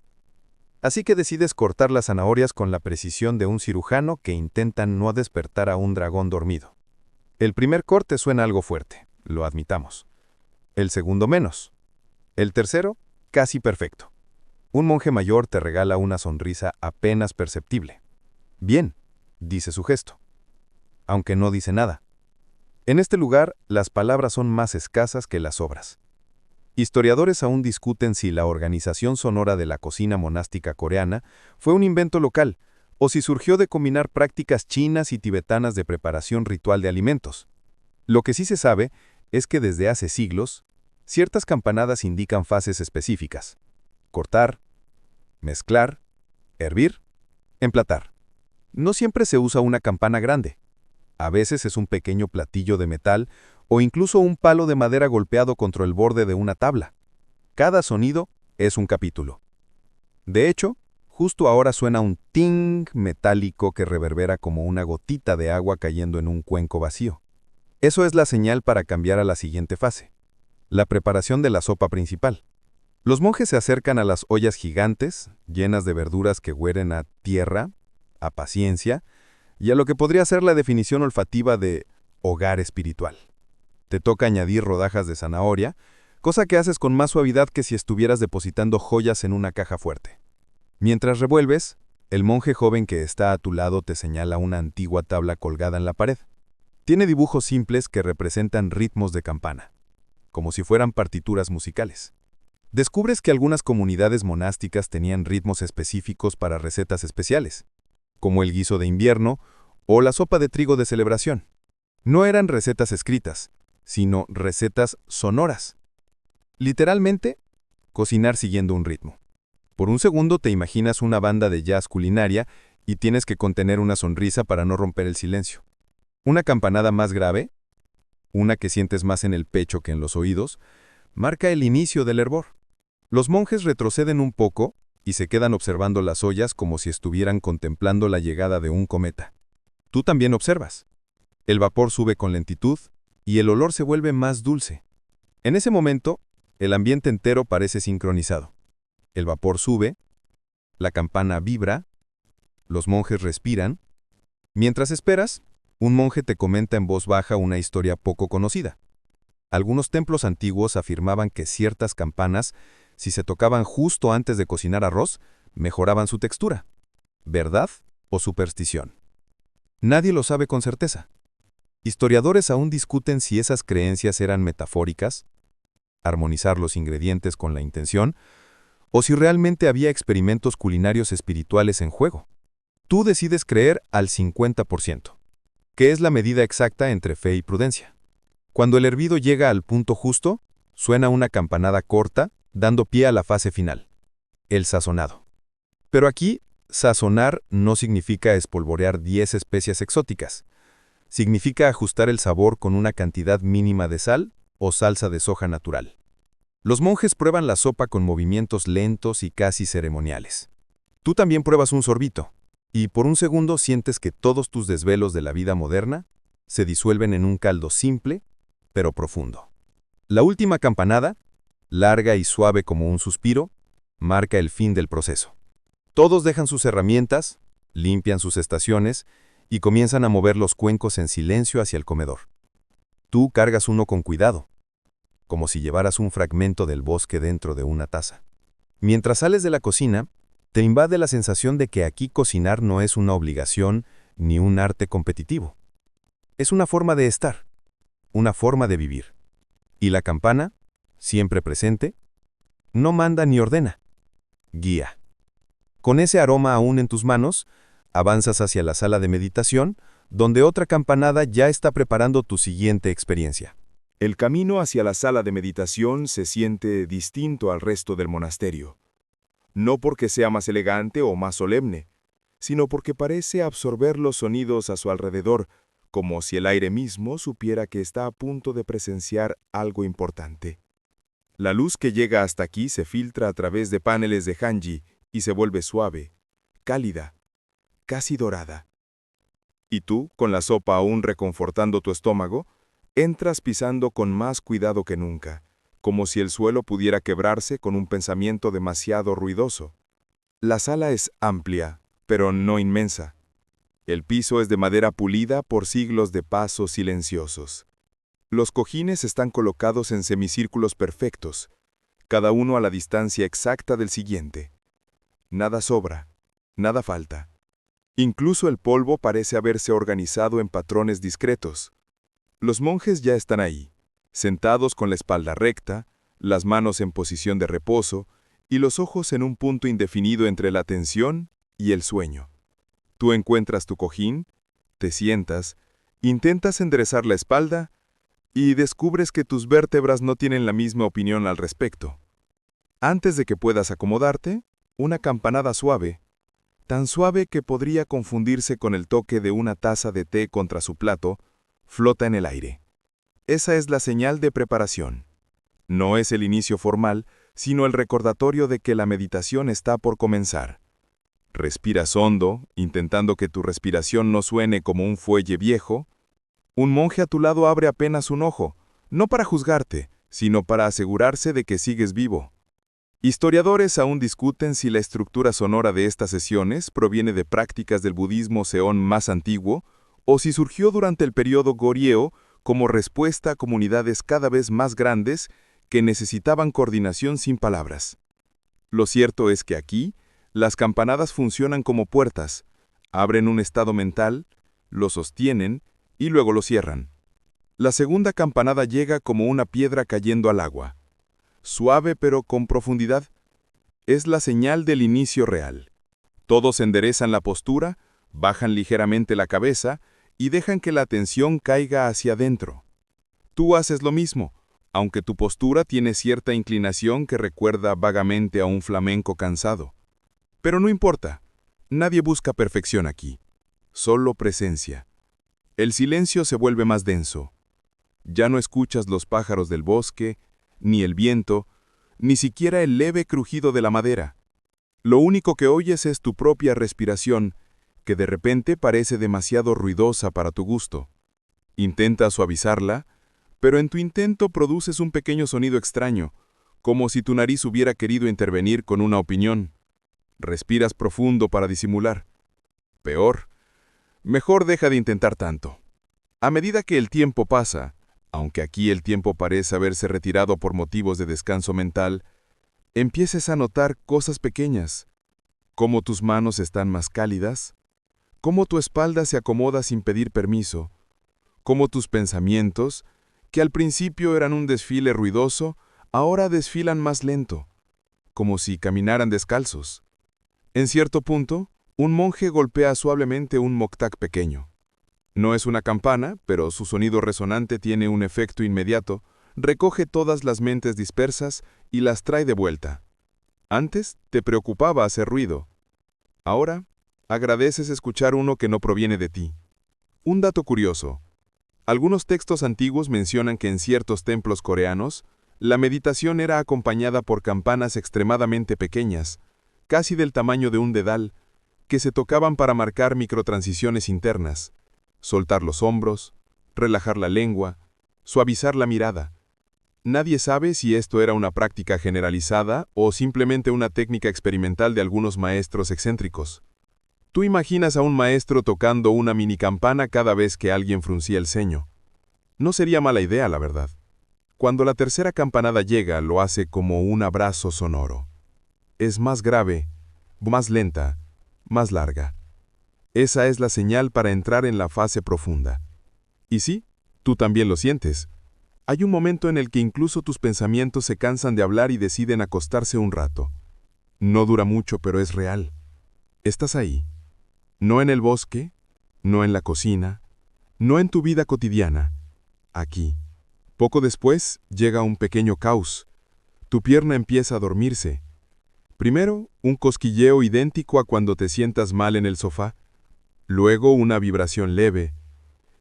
Así que decides cortar las zanahorias con la precisión de un cirujano que intenta no despertar a un dragón dormido. El primer corte suena algo fuerte, lo admitamos. El segundo menos. El tercero, casi perfecto. Un monje mayor te regala una sonrisa apenas perceptible. Bien, dice su gesto, aunque no dice nada. En este lugar, las palabras son más escasas que las obras. Historiadores aún discuten si la organización sonora de la cocina monástica coreana fue un invento local o si surgió de combinar prácticas chinas y tibetanas de preparación ritual de alimentos. Lo que sí se sabe es que desde hace siglos, ciertas campanadas indican fases específicas: cortar, mezclar, hervir, emplatar. No siempre se usa una campana grande. A veces es un pequeño platillo de metal o incluso un palo de madera golpeado contra el borde de una tabla. Cada sonido es un capítulo. De hecho, justo ahora suena un ting metálico que reverbera como una gotita de agua cayendo en un cuenco vacío. Eso es la señal para cambiar a la siguiente fase: la preparación de la sopa principal. Los monjes se acercan a las ollas gigantes, llenas de verduras que huelen a tierra, a paciencia, y a lo que podría ser la definición olfativa de hogar espiritual. Te toca añadir rodajas de zanahoria, cosa que haces con más suavidad que si estuvieras depositando joyas en una caja fuerte. Mientras revuelves, el monje joven que está a tu lado te señala una antigua tabla colgada en la pared. Tiene dibujos simples que representan ritmos de campana, como si fueran partituras musicales. Descubres que algunas comunidades monásticas tenían ritmos específicos para recetas especiales, como el guiso de invierno o la sopa de trigo de celebración. No eran recetas escritas, sino recetas sonoras. Literalmente, cocinar siguiendo un ritmo. Por un segundo te imaginas una banda de jazz culinaria y tienes que contener una sonrisa para no romper el silencio. Una campanada más grave, una que sientes más en el pecho que en los oídos, marca el inicio del hervor. Los monjes retroceden un poco y se quedan observando las ollas como si estuvieran contemplando la llegada de un cometa. Tú también observas. El vapor sube con lentitud y el olor se vuelve más dulce. En ese momento, el ambiente entero parece sincronizado. El vapor sube, la campana vibra, los monjes respiran. Mientras esperas, un monje te comenta en voz baja una historia poco conocida. Algunos templos antiguos afirmaban que ciertas campanas, si se tocaban justo antes de cocinar arroz, mejoraban su textura. ¿Verdad o superstición? Nadie lo sabe con certeza. Historiadores aún discuten si esas creencias eran metafóricas, armonizar los ingredientes con la intención, o si realmente había experimentos culinarios espirituales en juego. Tú decides creer al 50%, que es la medida exacta entre fe y prudencia. Cuando el hervido llega al punto justo, suena una campanada corta, dando pie a la fase final: el sazonado. Pero aquí, sazonar no significa espolvorear 10 especias exóticas. Significa ajustar el sabor con una cantidad mínima de sal o salsa de soja natural. Los monjes prueban la sopa con movimientos lentos y casi ceremoniales. Tú también pruebas un sorbito, y por un segundo sientes que todos tus desvelos de la vida moderna se disuelven en un caldo simple, pero profundo. La última campanada, larga y suave como un suspiro, marca el fin del proceso. Todos dejan sus herramientas, limpian sus estaciones y comienzan a mover los cuencos en silencio hacia el comedor. Tú cargas uno con cuidado, como si llevaras un fragmento del bosque dentro de una taza. Mientras sales de la cocina, te invade la sensación de que aquí cocinar no es una obligación ni un arte competitivo. Es una forma de estar, una forma de vivir. Y la campana, siempre presente, no manda ni ordena, guía. Con ese aroma aún en tus manos, avanzas hacia la sala de meditación, donde otra campanada ya está preparando tu siguiente experiencia. El camino hacia la sala de meditación se siente distinto al resto del monasterio. No porque sea más elegante o más solemne, sino porque parece absorber los sonidos a su alrededor, como si el aire mismo supiera que está a punto de presenciar algo importante. La luz que llega hasta aquí se filtra a través de paneles de Hanji y se vuelve suave, cálida, casi dorada. Y tú, con la sopa aún reconfortando tu estómago, entras pisando con más cuidado que nunca, como si el suelo pudiera quebrarse con un pensamiento demasiado ruidoso. La sala es amplia, pero no inmensa. El piso es de madera pulida por siglos de pasos silenciosos. Los cojines están colocados en semicírculos perfectos, cada uno a la distancia exacta del siguiente. Nada sobra, nada falta. Incluso el polvo parece haberse organizado en patrones discretos. Los monjes ya están ahí, sentados con la espalda recta, las manos en posición de reposo y los ojos en un punto indefinido entre la tensión y el sueño. Tú encuentras tu cojín, te sientas, intentas enderezar la espalda y descubres que tus vértebras no tienen la misma opinión al respecto. Antes de que puedas acomodarte, una campanada suave, tan suave que podría confundirse con el toque de una taza de té contra su plato, flota en el aire. Esa es la señal de preparación. No es el inicio formal, sino el recordatorio de que la meditación está por comenzar. Respiras hondo, intentando que tu respiración no suene como un fuelle viejo. Un monje a tu lado abre apenas un ojo, no para juzgarte, sino para asegurarse de que sigues vivo. Historiadores aún discuten si la estructura sonora de estas sesiones proviene de prácticas del budismo seón más antiguo o si surgió durante el periodo Goryeo como respuesta a comunidades cada vez más grandes que necesitaban coordinación sin palabras. Lo cierto es que aquí, las campanadas funcionan como puertas, abren un estado mental, lo sostienen y luego lo cierran. La segunda campanada llega como una piedra cayendo al agua. Suave pero con profundidad. Es la señal del inicio real. Todos enderezan la postura, bajan ligeramente la cabeza y dejan que la atención caiga hacia adentro. Tú haces lo mismo, aunque tu postura tiene cierta inclinación que recuerda vagamente a un flamenco cansado. Pero no importa, nadie busca perfección aquí, solo presencia. El silencio se vuelve más denso. Ya no escuchas los pájaros del bosque, ni el viento, ni siquiera el leve crujido de la madera. Lo único que oyes es tu propia respiración, que de repente parece demasiado ruidosa para tu gusto. Intentas suavizarla, pero en tu intento produces un pequeño sonido extraño, como si tu nariz hubiera querido intervenir con una opinión. Respiras profundo para disimular. Peor, mejor deja de intentar tanto. A medida que el tiempo pasa, aunque aquí el tiempo parece haberse retirado por motivos de descanso mental, empieces a notar cosas pequeñas, cómo tus manos están más cálidas, cómo tu espalda se acomoda sin pedir permiso, cómo tus pensamientos, que al principio eran un desfile ruidoso, ahora desfilan más lento, como si caminaran descalzos. En cierto punto, un monje golpea suavemente un moktak pequeño. No es una campana, pero su sonido resonante tiene un efecto inmediato, recoge todas las mentes dispersas y las trae de vuelta. Antes te preocupaba hacer ruido. Ahora, agradeces escuchar uno que no proviene de ti. Un dato curioso. Algunos textos antiguos mencionan que en ciertos templos coreanos, La meditación era acompañada por campanas extremadamente pequeñas, casi del tamaño de un dedal, que se tocaban para marcar microtransiciones internas, soltar los hombros, relajar la lengua, suavizar la mirada. Nadie sabe si esto era una práctica generalizada o simplemente una técnica experimental de algunos maestros excéntricos. Tú imaginas a un maestro tocando una mini campana cada vez que alguien fruncía el ceño. No sería mala idea, la verdad. Cuando la tercera campanada llega, lo hace como un abrazo sonoro. Es más grave, más lenta, más larga. Esa es la señal para entrar en la fase profunda. Y sí, tú también lo sientes. Hay un momento en el que incluso tus pensamientos se cansan de hablar y deciden acostarse un rato. No dura mucho, pero es real. Estás ahí. No en el bosque, no en la cocina, no en tu vida cotidiana. Aquí. Poco después, llega un pequeño caos. Tu pierna empieza a dormirse. Primero, un cosquilleo idéntico a cuando te sientas mal en el sofá. Luego, una vibración leve.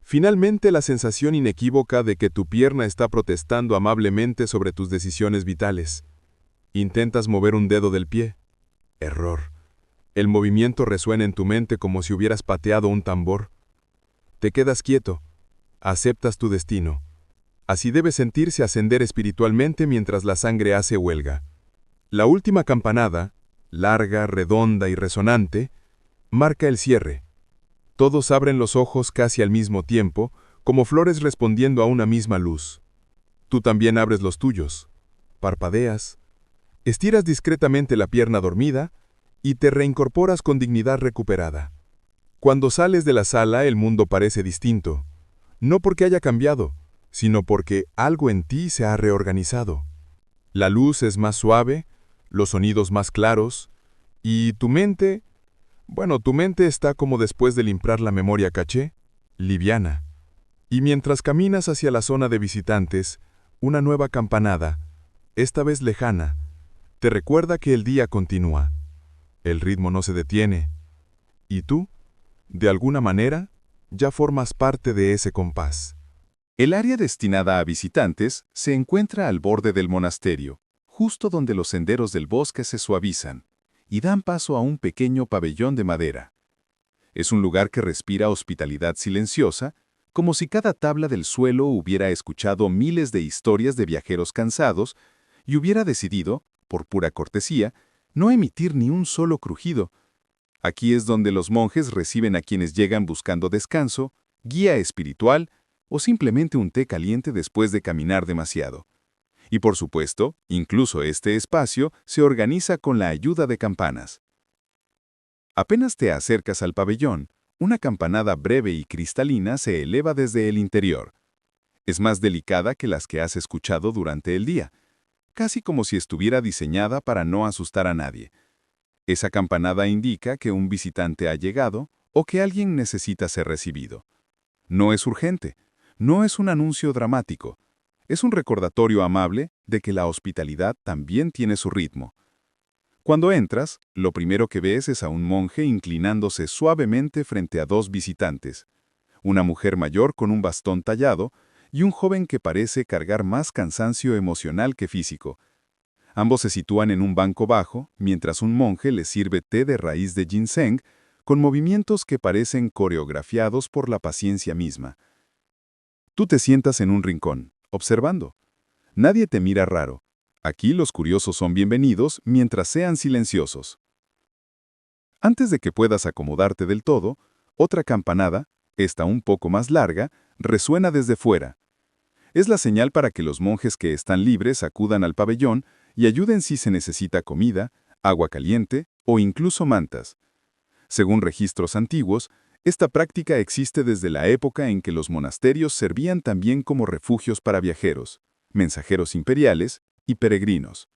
Finalmente, la sensación inequívoca de que tu pierna está protestando amablemente sobre tus decisiones vitales. Intentas mover un dedo del pie. Error. El movimiento resuena en tu mente como si hubieras pateado un tambor. Te quedas quieto. Aceptas tu destino. Así debe sentirse ascender espiritualmente mientras la sangre hace huelga. La última campanada, larga, redonda y resonante, marca el cierre. Todos abren los ojos casi al mismo tiempo, como flores respondiendo a una misma luz. Tú también abres los tuyos. Parpadeas. Estiras discretamente la pierna dormida y te reincorporas con dignidad recuperada. Cuando sales de la sala, el mundo parece distinto. No porque haya cambiado, sino porque algo en ti se ha reorganizado. La luz es más suave, los sonidos más claros, y tu mente está como después de limpiar la memoria caché, liviana. Y mientras caminas hacia la zona de visitantes, una nueva campanada, esta vez lejana, te recuerda que el día continúa. El ritmo no se detiene. Y tú, de alguna manera, ya formas parte de ese compás. El área destinada a visitantes se encuentra al borde del monasterio, justo donde los senderos del bosque se suavizan, y dan paso a un pequeño pabellón de madera. Es un lugar que respira hospitalidad silenciosa, como si cada tabla del suelo hubiera escuchado miles de historias de viajeros cansados y hubiera decidido, por pura cortesía, no emitir ni un solo crujido. Aquí es donde los monjes reciben a quienes llegan buscando descanso, guía espiritual o simplemente un té caliente después de caminar demasiado. Y por supuesto, incluso este espacio se organiza con la ayuda de campanas. Apenas te acercas al pabellón, una campanada breve y cristalina se eleva desde el interior. Es más delicada que las que has escuchado durante el día, casi como si estuviera diseñada para no asustar a nadie. Esa campanada indica que un visitante ha llegado o que alguien necesita ser recibido. No es urgente, no es un anuncio dramático. Es un recordatorio amable de que la hospitalidad también tiene su ritmo. Cuando entras, lo primero que ves es a un monje inclinándose suavemente frente a dos visitantes, una mujer mayor con un bastón tallado y un joven que parece cargar más cansancio emocional que físico. Ambos se sitúan en un banco bajo, mientras un monje les sirve té de raíz de ginseng, con movimientos que parecen coreografiados por la paciencia misma. Tú te sientas en un rincón, observando. Nadie te mira raro. Aquí los curiosos son bienvenidos mientras sean silenciosos. Antes de que puedas acomodarte del todo, otra campanada, esta un poco más larga, resuena desde fuera. Es la señal para que los monjes que están libres acudan al pabellón y ayuden si se necesita comida, agua caliente o incluso mantas. Según registros antiguos, esta práctica existe desde la época en que los monasterios servían también como refugios para viajeros, mensajeros imperiales y peregrinos.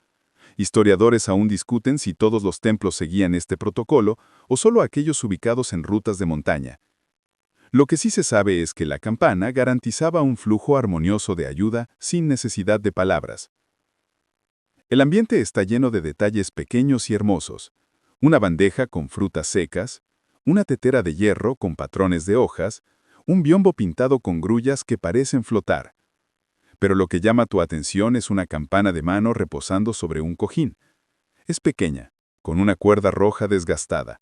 Historiadores aún discuten si todos los templos seguían este protocolo o solo aquellos ubicados en rutas de montaña. Lo que sí se sabe es que la campana garantizaba un flujo armonioso de ayuda sin necesidad de palabras. El ambiente está lleno de detalles pequeños y hermosos. Una bandeja con frutas secas, una tetera de hierro con patrones de hojas, un biombo pintado con grullas que parecen flotar. Pero lo que llama tu atención es una campana de mano reposando sobre un cojín. Es pequeña, con una cuerda roja desgastada.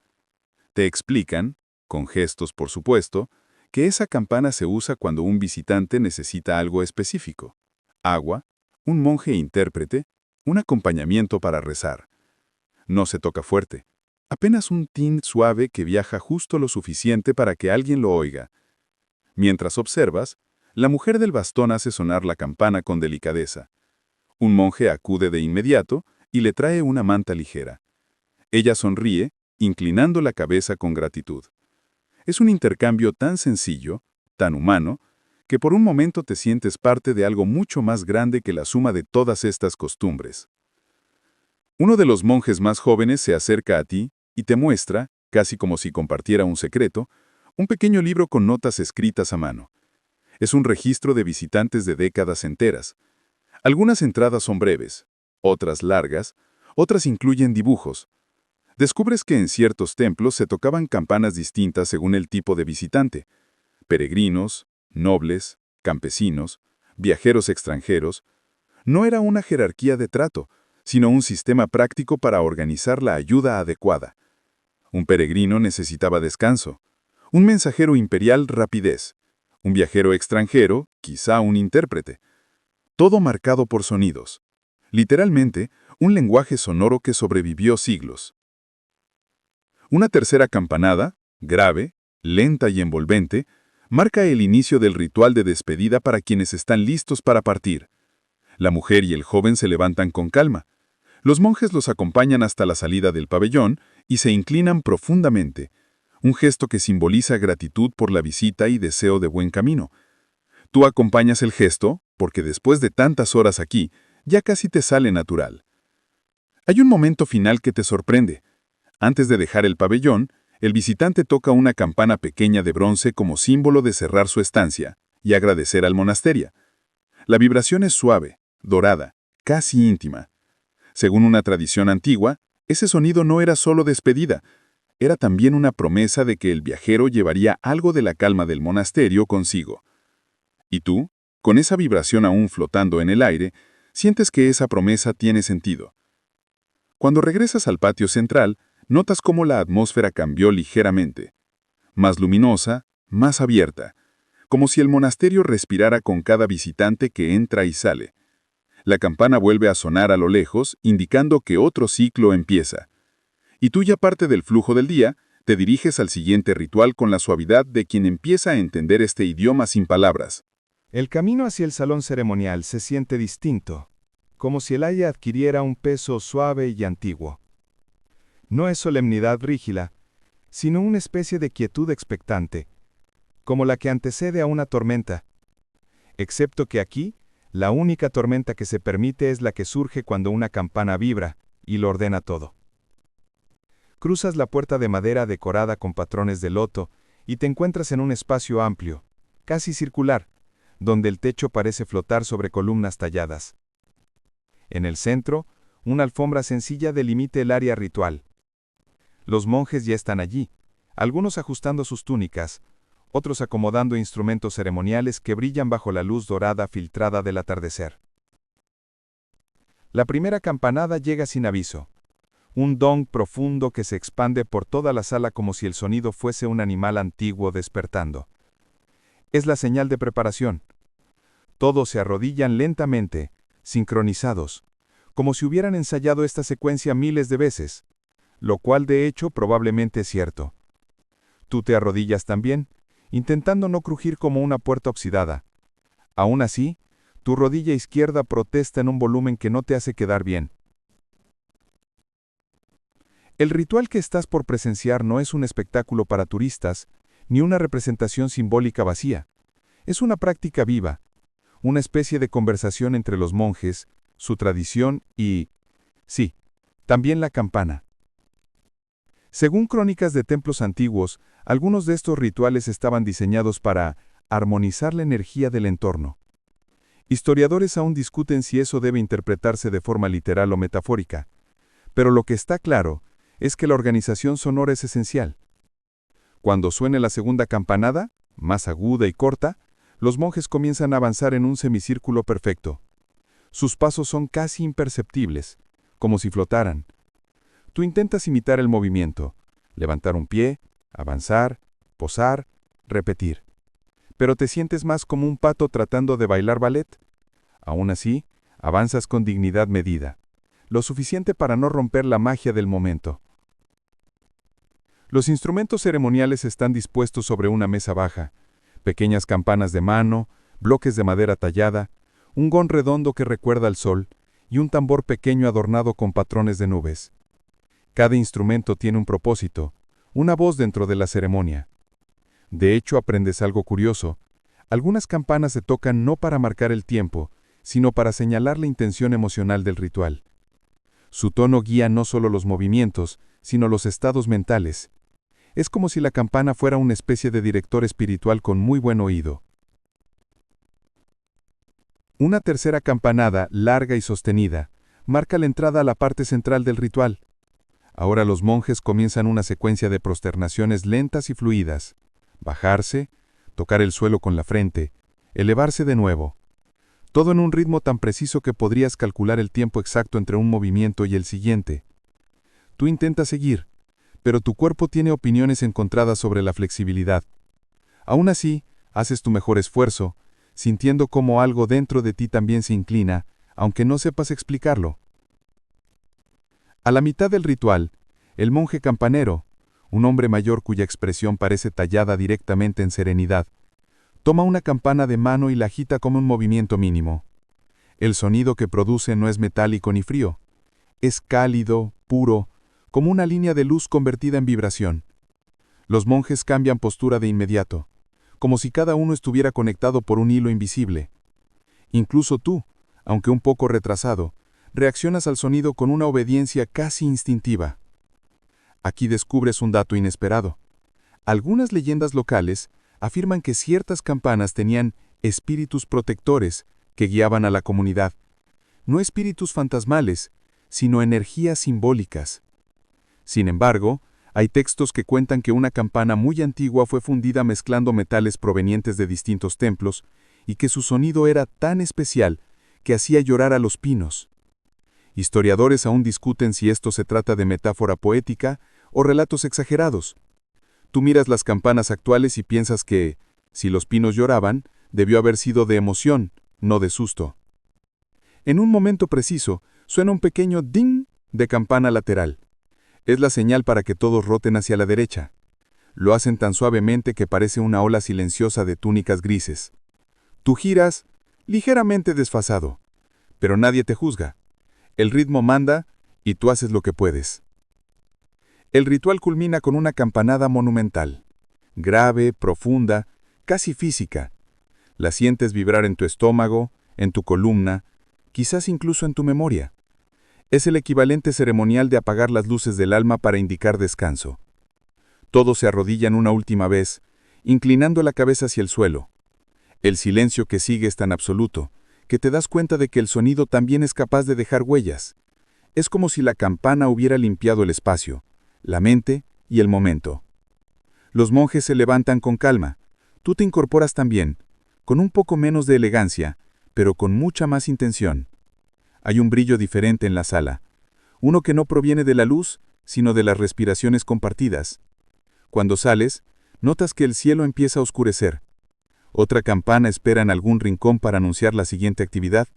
Te explican, con gestos por supuesto, que esa campana se usa cuando un visitante necesita algo específico. Agua, un monje intérprete, un acompañamiento para rezar. No se toca fuerte, apenas un tin suave que viaja justo lo suficiente para que alguien lo oiga. Mientras observas, la mujer del bastón hace sonar la campana con delicadeza. Un monje acude de inmediato y le trae una manta ligera. Ella sonríe, inclinando la cabeza con gratitud. Es un intercambio tan sencillo, tan humano, que por un momento te sientes parte de algo mucho más grande que la suma de todas estas costumbres. Uno de los monjes más jóvenes se acerca a ti y te muestra, casi como si compartiera un secreto, un pequeño libro con notas escritas a mano. Es un registro de visitantes de décadas enteras. Algunas entradas son breves, otras largas, otras incluyen dibujos. Descubres que en ciertos templos se tocaban campanas distintas según el tipo de visitante. Peregrinos, nobles, campesinos, viajeros extranjeros. No era una jerarquía de trato, sino un sistema práctico para organizar la ayuda adecuada. Un peregrino necesitaba descanso, un mensajero imperial rapidez, un viajero extranjero, quizá un intérprete. Todo marcado por sonidos. Literalmente, un lenguaje sonoro que sobrevivió siglos. Una tercera campanada, grave, lenta y envolvente, marca el inicio del ritual de despedida para quienes están listos para partir. La mujer y el joven se levantan con calma. Los monjes los acompañan hasta la salida del pabellón y se inclinan profundamente, un gesto que simboliza gratitud por la visita y deseo de buen camino. Tú acompañas el gesto, porque después de tantas horas aquí, ya casi te sale natural. Hay un momento final que te sorprende. Antes de dejar el pabellón, el visitante toca una campana pequeña de bronce como símbolo de cerrar su estancia y agradecer al monasterio. La vibración es suave, dorada, casi íntima. Según una tradición antigua, ese sonido no era solo despedida, era también una promesa de que el viajero llevaría algo de la calma del monasterio consigo. Y tú, con esa vibración aún flotando en el aire, sientes que esa promesa tiene sentido. Cuando regresas al patio central, notas cómo la atmósfera cambió ligeramente. Más luminosa, más abierta, como si el monasterio respirara con cada visitante que entra y sale. La campana vuelve a sonar a lo lejos, indicando que otro ciclo empieza. Y tú, ya parte del flujo del día, te diriges al siguiente ritual con la suavidad de quien empieza a entender este idioma sin palabras. El camino hacia el salón ceremonial se siente distinto, como si el aire adquiriera un peso suave y antiguo. No es solemnidad rígida, sino una especie de quietud expectante, como la que antecede a una tormenta. Excepto que aquí, la única tormenta que se permite es la que surge cuando una campana vibra y lo ordena todo. Cruzas la puerta de madera decorada con patrones de loto y te encuentras en un espacio amplio, casi circular, donde el techo parece flotar sobre columnas talladas. En el centro, una alfombra sencilla delimita el área ritual. Los monjes ya están allí, algunos ajustando sus túnicas, otros acomodando instrumentos ceremoniales que brillan bajo la luz dorada filtrada del atardecer. La primera campanada llega sin aviso. Un dong profundo que se expande por toda la sala como si el sonido fuese un animal antiguo despertando. Es la señal de preparación. Todos se arrodillan lentamente, sincronizados, como si hubieran ensayado esta secuencia miles de veces, lo cual de hecho probablemente es cierto. Tú te arrodillas también, intentando no crujir como una puerta oxidada. Aún así, tu rodilla izquierda protesta en un volumen que no te hace quedar bien. El ritual que estás por presenciar no es un espectáculo para turistas, ni una representación simbólica vacía. Es una práctica viva, una especie de conversación entre los monjes, su tradición y, sí, también la campana. Según crónicas de templos antiguos, algunos de estos rituales estaban diseñados para armonizar la energía del entorno. Historiadores aún discuten si eso debe interpretarse de forma literal o metafórica, pero lo que está claro es que la organización sonora es esencial. Cuando suene la segunda campanada, más aguda y corta, Los monjes comienzan a avanzar en un semicírculo perfecto. Sus pasos son casi imperceptibles, como si flotaran. Tú intentas imitar el movimiento, levantar un pie, avanzar, posar, repetir. Pero te sientes más como un pato tratando de bailar ballet. Aún así, avanzas con dignidad medida, lo suficiente para no romper la magia del momento. Los instrumentos ceremoniales están dispuestos sobre una mesa baja, pequeñas campanas de mano, bloques de madera tallada, un gong redondo que recuerda al sol y un tambor pequeño adornado con patrones de nubes. Cada instrumento tiene un propósito, una voz dentro de la ceremonia. De hecho, aprendes algo curioso. Algunas campanas se tocan no para marcar el tiempo, sino para señalar la intención emocional del ritual. Su tono guía no solo los movimientos, sino los estados mentales. Es como si la campana fuera una especie de director espiritual con muy buen oído. Una tercera campanada, larga y sostenida, marca la entrada a la parte central del ritual. Ahora los monjes comienzan una secuencia de prosternaciones lentas y fluidas. Bajarse, tocar el suelo con la frente, elevarse de nuevo. Todo en un ritmo tan preciso que podrías calcular el tiempo exacto entre un movimiento y el siguiente. Tú intentas seguir, pero tu cuerpo tiene opiniones encontradas sobre la flexibilidad. Aún así, haces tu mejor esfuerzo, sintiendo cómo algo dentro de ti también se inclina, aunque no sepas explicarlo. A la mitad del ritual, el monje campanero, un hombre mayor cuya expresión parece tallada directamente en serenidad, toma una campana de mano y la agita como un movimiento mínimo. El sonido que produce no es metálico ni frío. Es cálido, puro, como una línea de luz convertida en vibración. Los monjes cambian postura de inmediato, como si cada uno estuviera conectado por un hilo invisible. Incluso tú, aunque un poco retrasado, reaccionas al sonido con una obediencia casi instintiva. Aquí descubres un dato inesperado. Algunas leyendas locales afirman que ciertas campanas tenían espíritus protectores que guiaban a la comunidad. No espíritus fantasmales, sino energías simbólicas. Sin embargo, hay textos que cuentan que una campana muy antigua fue fundida mezclando metales provenientes de distintos templos y que su sonido era tan especial que hacía llorar a los pinos. Historiadores aún discuten si esto se trata de metáfora poética o relatos exagerados. Tú miras las campanas actuales y piensas que, si los pinos lloraban, debió haber sido de emoción, no de susto. En un momento preciso, suena un pequeño ding de campana lateral. Es la señal para que todos roten hacia la derecha. Lo hacen tan suavemente que parece una ola silenciosa de túnicas grises. Tú giras, ligeramente desfasado, pero nadie te juzga. El ritmo manda y tú haces lo que puedes. El ritual culmina con una campanada monumental, grave, profunda, casi física. La sientes vibrar en tu estómago, en tu columna, quizás incluso en tu memoria. Es el equivalente ceremonial de apagar las luces del alma para indicar descanso. Todos se arrodillan una última vez, inclinando la cabeza hacia el suelo. El silencio que sigue es tan absoluto, que te das cuenta de que el sonido también es capaz de dejar huellas. Es como si la campana hubiera limpiado el espacio, la mente y el momento. Los monjes se levantan con calma. Tú te incorporas también, con un poco menos de elegancia, pero con mucha más intención. Hay un brillo diferente en la sala, uno que no proviene de la luz, sino de las respiraciones compartidas. Cuando sales, notas que el cielo empieza a oscurecer. Otra campana espera en algún rincón para anunciar la siguiente actividad,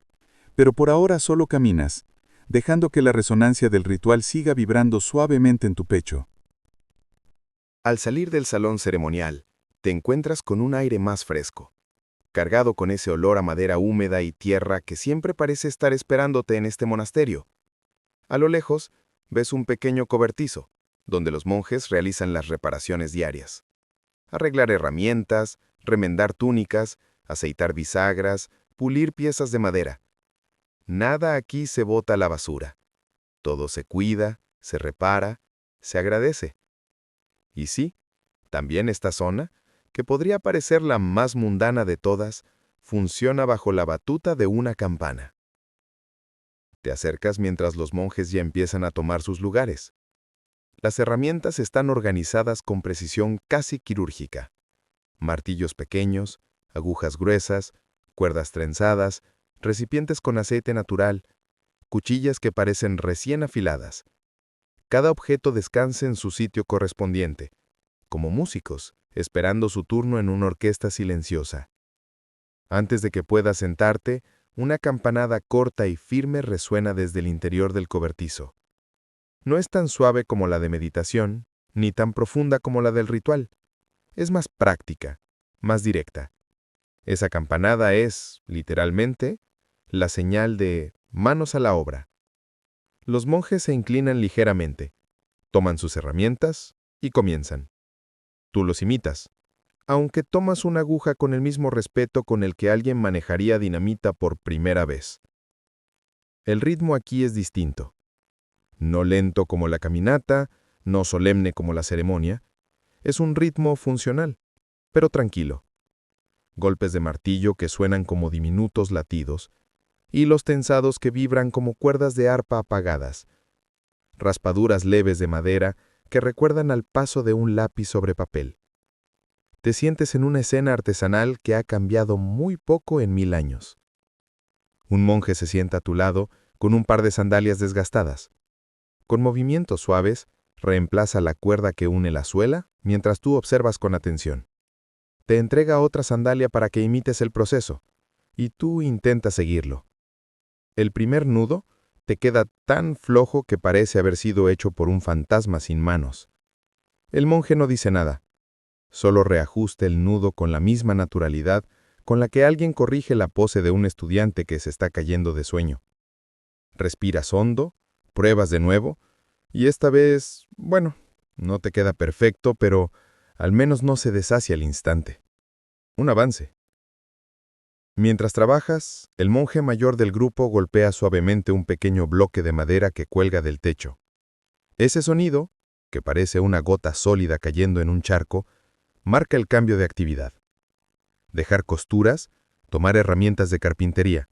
pero por ahora solo caminas, dejando que la resonancia del ritual siga vibrando suavemente en tu pecho. Al salir del salón ceremonial, te encuentras con un aire más fresco, cargado con ese olor a madera húmeda y tierra que siempre parece estar esperándote en este monasterio. A lo lejos, ves un pequeño cobertizo, donde los monjes realizan las reparaciones diarias. Arreglar herramientas, remendar túnicas, aceitar bisagras, pulir piezas de madera. Nada aquí se bota a la basura. Todo se cuida, se repara, se agradece. Y sí, también esta zona, que podría parecer la más mundana de todas, funciona bajo la batuta de una campana. Te acercas mientras los monjes ya empiezan a tomar sus lugares. Las herramientas están organizadas con precisión casi quirúrgica. Martillos pequeños, agujas gruesas, cuerdas trenzadas, recipientes con aceite natural, cuchillas que parecen recién afiladas. Cada objeto descansa en su sitio correspondiente, como músicos, esperando su turno en una orquesta silenciosa. Antes de que puedas sentarte, una campanada corta y firme resuena desde el interior del cobertizo. No es tan suave como la de meditación, ni tan profunda como la del ritual. Es más práctica, más directa. Esa campanada es, literalmente, la señal de manos a la obra. Los monjes se inclinan ligeramente, toman sus herramientas y comienzan. Tú los imitas, aunque tomas una aguja con el mismo respeto con el que alguien manejaría dinamita por primera vez. El ritmo aquí es distinto. No lento como la caminata, no solemne como la ceremonia. Es un ritmo funcional, pero tranquilo. Golpes de martillo que suenan como diminutos latidos, hilos tensados que vibran como cuerdas de arpa apagadas, raspaduras leves de madera que recuerdan al paso de un lápiz sobre papel. Te sientes en una escena artesanal que ha cambiado muy poco en 1000 años. Un monje se sienta a tu lado con un par de sandalias desgastadas. Con movimientos suaves, reemplaza la cuerda que une la suela mientras tú observas con atención. Te entrega otra sandalia para que imites el proceso, y tú intentas seguirlo. El primer nudo te queda tan flojo que parece haber sido hecho por un fantasma sin manos. El monje no dice nada. Solo reajusta el nudo con la misma naturalidad con la que alguien corrige la pose de un estudiante que se está cayendo de sueño. Respiras hondo, pruebas de nuevo, y esta vez, bueno, no te queda perfecto, pero al menos no se deshace al instante. Un avance. Mientras trabajas, el monje mayor del grupo golpea suavemente un pequeño bloque de madera que cuelga del techo. Ese sonido, que parece una gota sólida cayendo en un charco, marca el cambio de actividad. Dejar costuras, tomar herramientas de carpintería.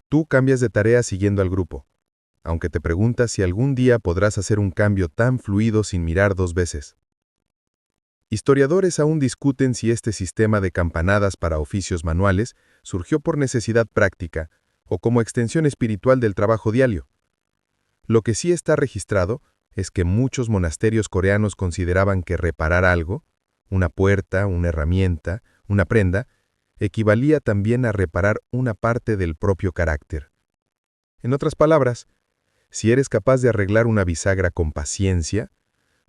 Tú cambias de tarea siguiendo al grupo, aunque te preguntas si algún día podrás hacer un cambio tan fluido sin mirar 2 veces. Historiadores aún discuten si este sistema de campanadas para oficios manuales surgió por necesidad práctica o como extensión espiritual del trabajo diario. Lo que sí está registrado es que muchos monasterios coreanos consideraban que reparar algo, una puerta, una herramienta, una prenda, equivalía también a reparar una parte del propio carácter. En otras palabras, si eres capaz de arreglar una bisagra con paciencia,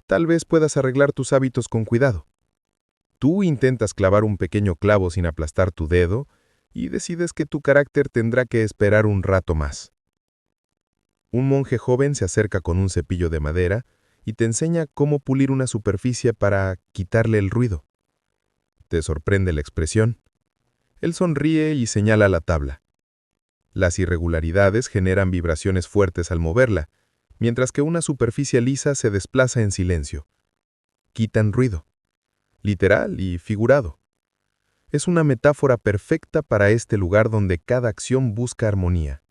tal vez puedas arreglar tus hábitos con cuidado. Tú intentas clavar un pequeño clavo sin aplastar tu dedo y decides que tu carácter tendrá que esperar un rato más. Un monje joven se acerca con un cepillo de madera y te enseña cómo pulir una superficie para quitarle el ruido. Te sorprende la expresión. Él sonríe y señala la tabla. Las irregularidades generan vibraciones fuertes al moverla, mientras que una superficie lisa se desplaza en silencio. Quitan ruido, literal y figurado. Es una metáfora perfecta para este lugar donde cada acción busca armonía.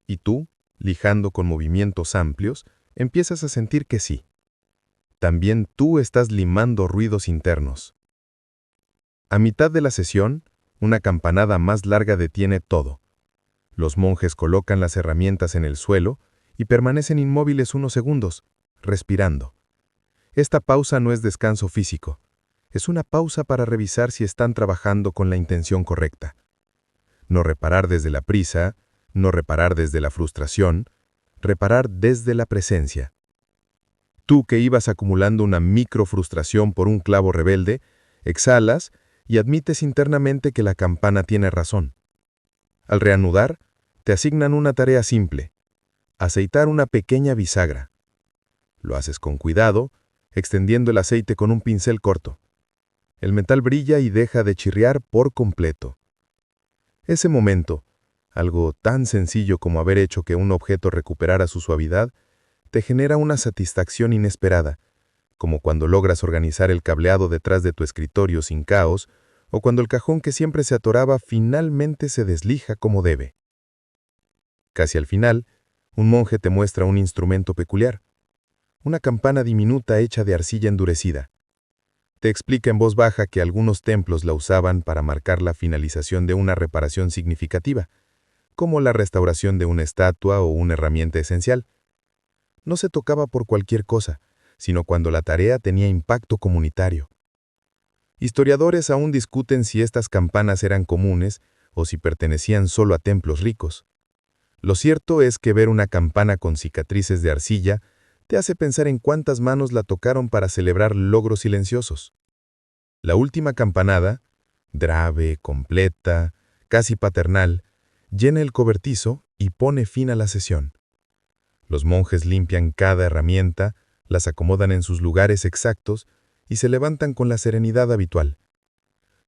Y tú, lijando con movimientos amplios, empiezas a sentir que sí. También tú estás limando ruidos internos. A mitad de la sesión, una campanada más larga detiene todo. Los monjes colocan las herramientas en el suelo y permanecen inmóviles unos segundos, respirando. Esta pausa no es descanso físico, es una pausa para revisar si están trabajando con la intención correcta. No reparar desde la prisa, no reparar desde la frustración, reparar desde la presencia. Tú que ibas acumulando una microfrustración por un clavo rebelde, exhalas y admites internamente que la campana tiene razón. Al reanudar, te asignan una tarea simple: aceitar una pequeña bisagra. Lo haces con cuidado, extendiendo el aceite con un pincel corto. El metal brilla y deja de chirriar por completo. Ese momento, algo tan sencillo como haber hecho que un objeto recuperara su suavidad, te genera una satisfacción inesperada, como cuando logras organizar el cableado detrás de tu escritorio sin caos, o cuando el cajón que siempre se atoraba finalmente se deslija como debe. Casi al final, un monje te muestra un instrumento peculiar, una campana diminuta hecha de arcilla endurecida. Te explica en voz baja que algunos templos la usaban para marcar la finalización de una reparación significativa, como la restauración de una estatua o una herramienta esencial. No se tocaba por cualquier cosa, sino cuando la tarea tenía impacto comunitario. Historiadores aún discuten si estas campanas eran comunes o si pertenecían solo a templos ricos. Lo cierto es que ver una campana con cicatrices de arcilla te hace pensar en cuántas manos la tocaron para celebrar logros silenciosos. La última campanada, grave, completa, casi paternal, llena el cobertizo y pone fin a la sesión. Los monjes limpian cada herramienta, las acomodan en sus lugares exactos y se levantan con la serenidad habitual.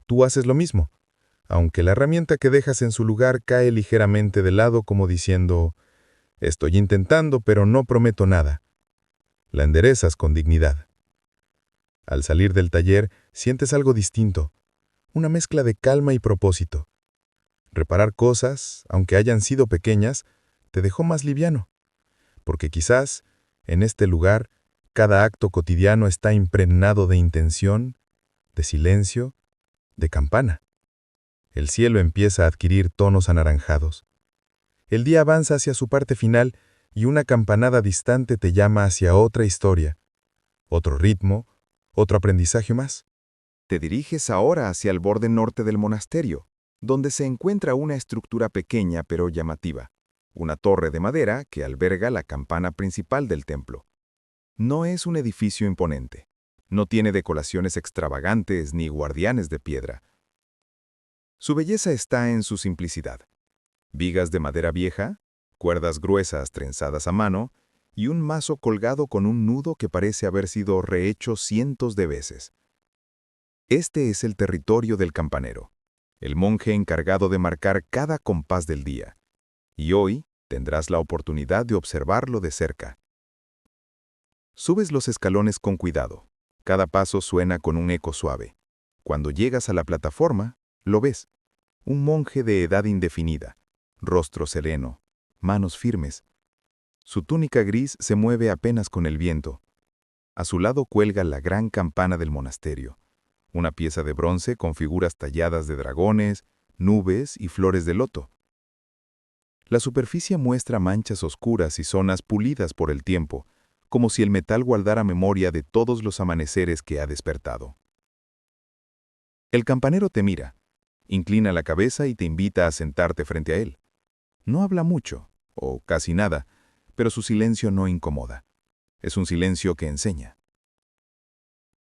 Tú haces lo mismo, aunque la herramienta que dejas en su lugar cae ligeramente de lado como diciendo, «Estoy intentando, pero no prometo nada». La enderezas con dignidad. Al salir del taller, sientes algo distinto, una mezcla de calma y propósito. Reparar cosas, aunque hayan sido pequeñas, te dejó más liviano, porque quizás, en este lugar, cada acto cotidiano está impregnado de intención, de silencio, de campana. El cielo empieza a adquirir tonos anaranjados. El día avanza hacia su parte final y una campanada distante te llama hacia otra historia, otro ritmo, otro aprendizaje más. Te diriges ahora hacia el borde norte del monasterio, donde se encuentra una estructura pequeña pero llamativa, una torre de madera que alberga la campana principal del templo. No es un edificio imponente, no tiene decoraciones extravagantes ni guardianes de piedra. Su belleza está en su simplicidad. Vigas de madera vieja, cuerdas gruesas trenzadas a mano y un mazo colgado con un nudo que parece haber sido rehecho cientos de veces. Este es el territorio del campanero, el monje encargado de marcar cada compás del día. Y hoy tendrás la oportunidad de observarlo de cerca. Subes los escalones con cuidado. Cada paso suena con un eco suave. Cuando llegas a la plataforma, lo ves. Un monje de edad indefinida, rostro sereno, manos firmes. Su túnica gris se mueve apenas con el viento. A su lado cuelga la gran campana del monasterio, una pieza de bronce con figuras talladas de dragones, nubes y flores de loto. La superficie muestra manchas oscuras y zonas pulidas por el tiempo, como si el metal guardara memoria de todos los amaneceres que ha despertado. El campanero te mira, inclina la cabeza y te invita a sentarte frente a él. No habla mucho, o casi nada, pero su silencio no incomoda. Es un silencio que enseña.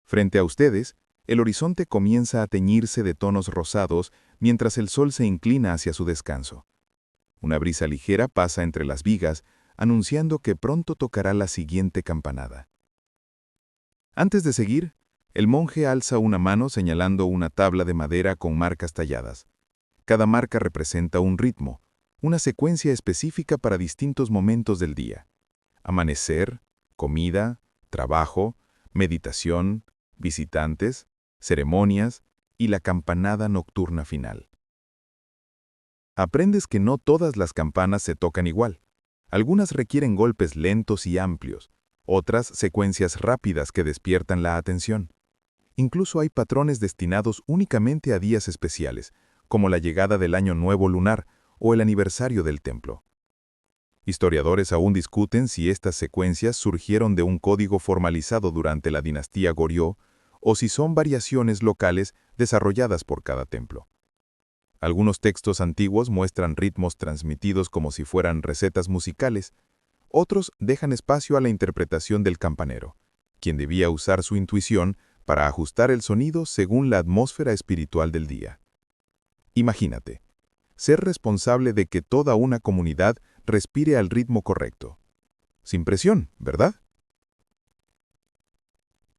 Frente a ustedes, el horizonte comienza a teñirse de tonos rosados mientras el sol se inclina hacia su descanso. Una brisa ligera pasa entre las vigas, anunciando que pronto tocará la siguiente campanada. Antes de seguir, el monje alza una mano señalando una tabla de madera con marcas talladas. Cada marca representa un ritmo, una secuencia específica para distintos momentos del día. Amanecer, comida, trabajo, meditación, visitantes, ceremonias y la campanada nocturna final. Aprendes que no todas las campanas se tocan igual. Algunas requieren golpes lentos y amplios, otras secuencias rápidas que despiertan la atención. Incluso hay patrones destinados únicamente a días especiales, como la llegada del Año Nuevo lunar o el aniversario del templo. Historiadores aún discuten si estas secuencias surgieron de un código formalizado durante la dinastía Goryeo o si son variaciones locales desarrolladas por cada templo. Algunos textos antiguos muestran ritmos transmitidos como si fueran recetas musicales, otros dejan espacio a la interpretación del campanero, quien debía usar su intuición para ajustar el sonido según la atmósfera espiritual del día. Imagínate, ser responsable de que toda una comunidad respire al ritmo correcto. Sin presión, ¿verdad?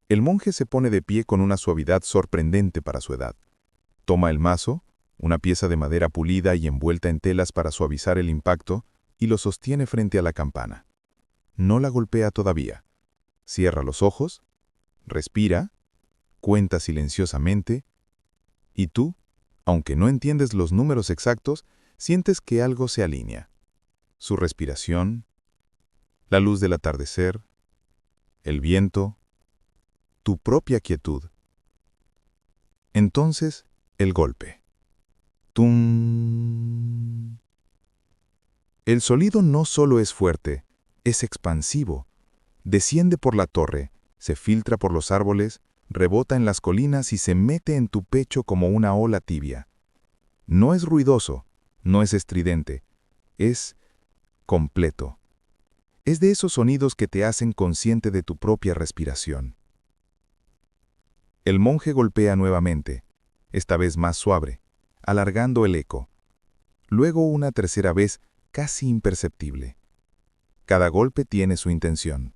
El monje se pone de pie con una suavidad sorprendente para su edad. Toma el mazo, una pieza de madera pulida y envuelta en telas para suavizar el impacto, y lo sostiene frente a la campana. No la golpea todavía. Cierra los ojos, respira, cuenta silenciosamente, y tú, aunque no entiendes los números exactos, sientes que algo se alinea. Su respiración, la luz del atardecer, el viento, tu propia quietud. Entonces, el golpe. ¡Tum! El sonido no solo es fuerte, es expansivo. Desciende por la torre, se filtra por los árboles, rebota en las colinas y se mete en tu pecho como una ola tibia. No es ruidoso, no es estridente, es completo. Es de esos sonidos que te hacen consciente de tu propia respiración. El monje golpea nuevamente, esta vez más suave, alargando el eco. Luego una tercera vez casi imperceptible. Cada golpe tiene su intención.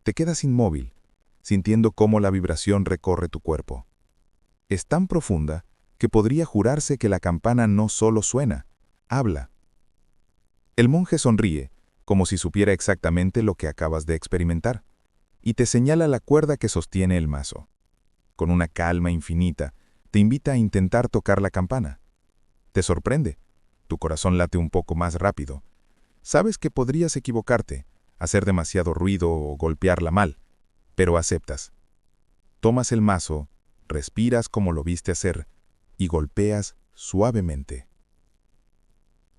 Te quedas inmóvil, sintiendo cómo la vibración recorre tu cuerpo. Es tan profunda que podría jurarse que la campana no solo suena, habla. El monje sonríe, como si supiera exactamente lo que acabas de experimentar, y te señala la cuerda que sostiene el mazo. Con una calma infinita, te invita a intentar tocar la campana. Te sorprende. Tu corazón late un poco más rápido. Sabes que podrías equivocarte, hacer demasiado ruido o golpearla mal, pero aceptas. Tomas el mazo, respiras como lo viste hacer y golpeas suavemente.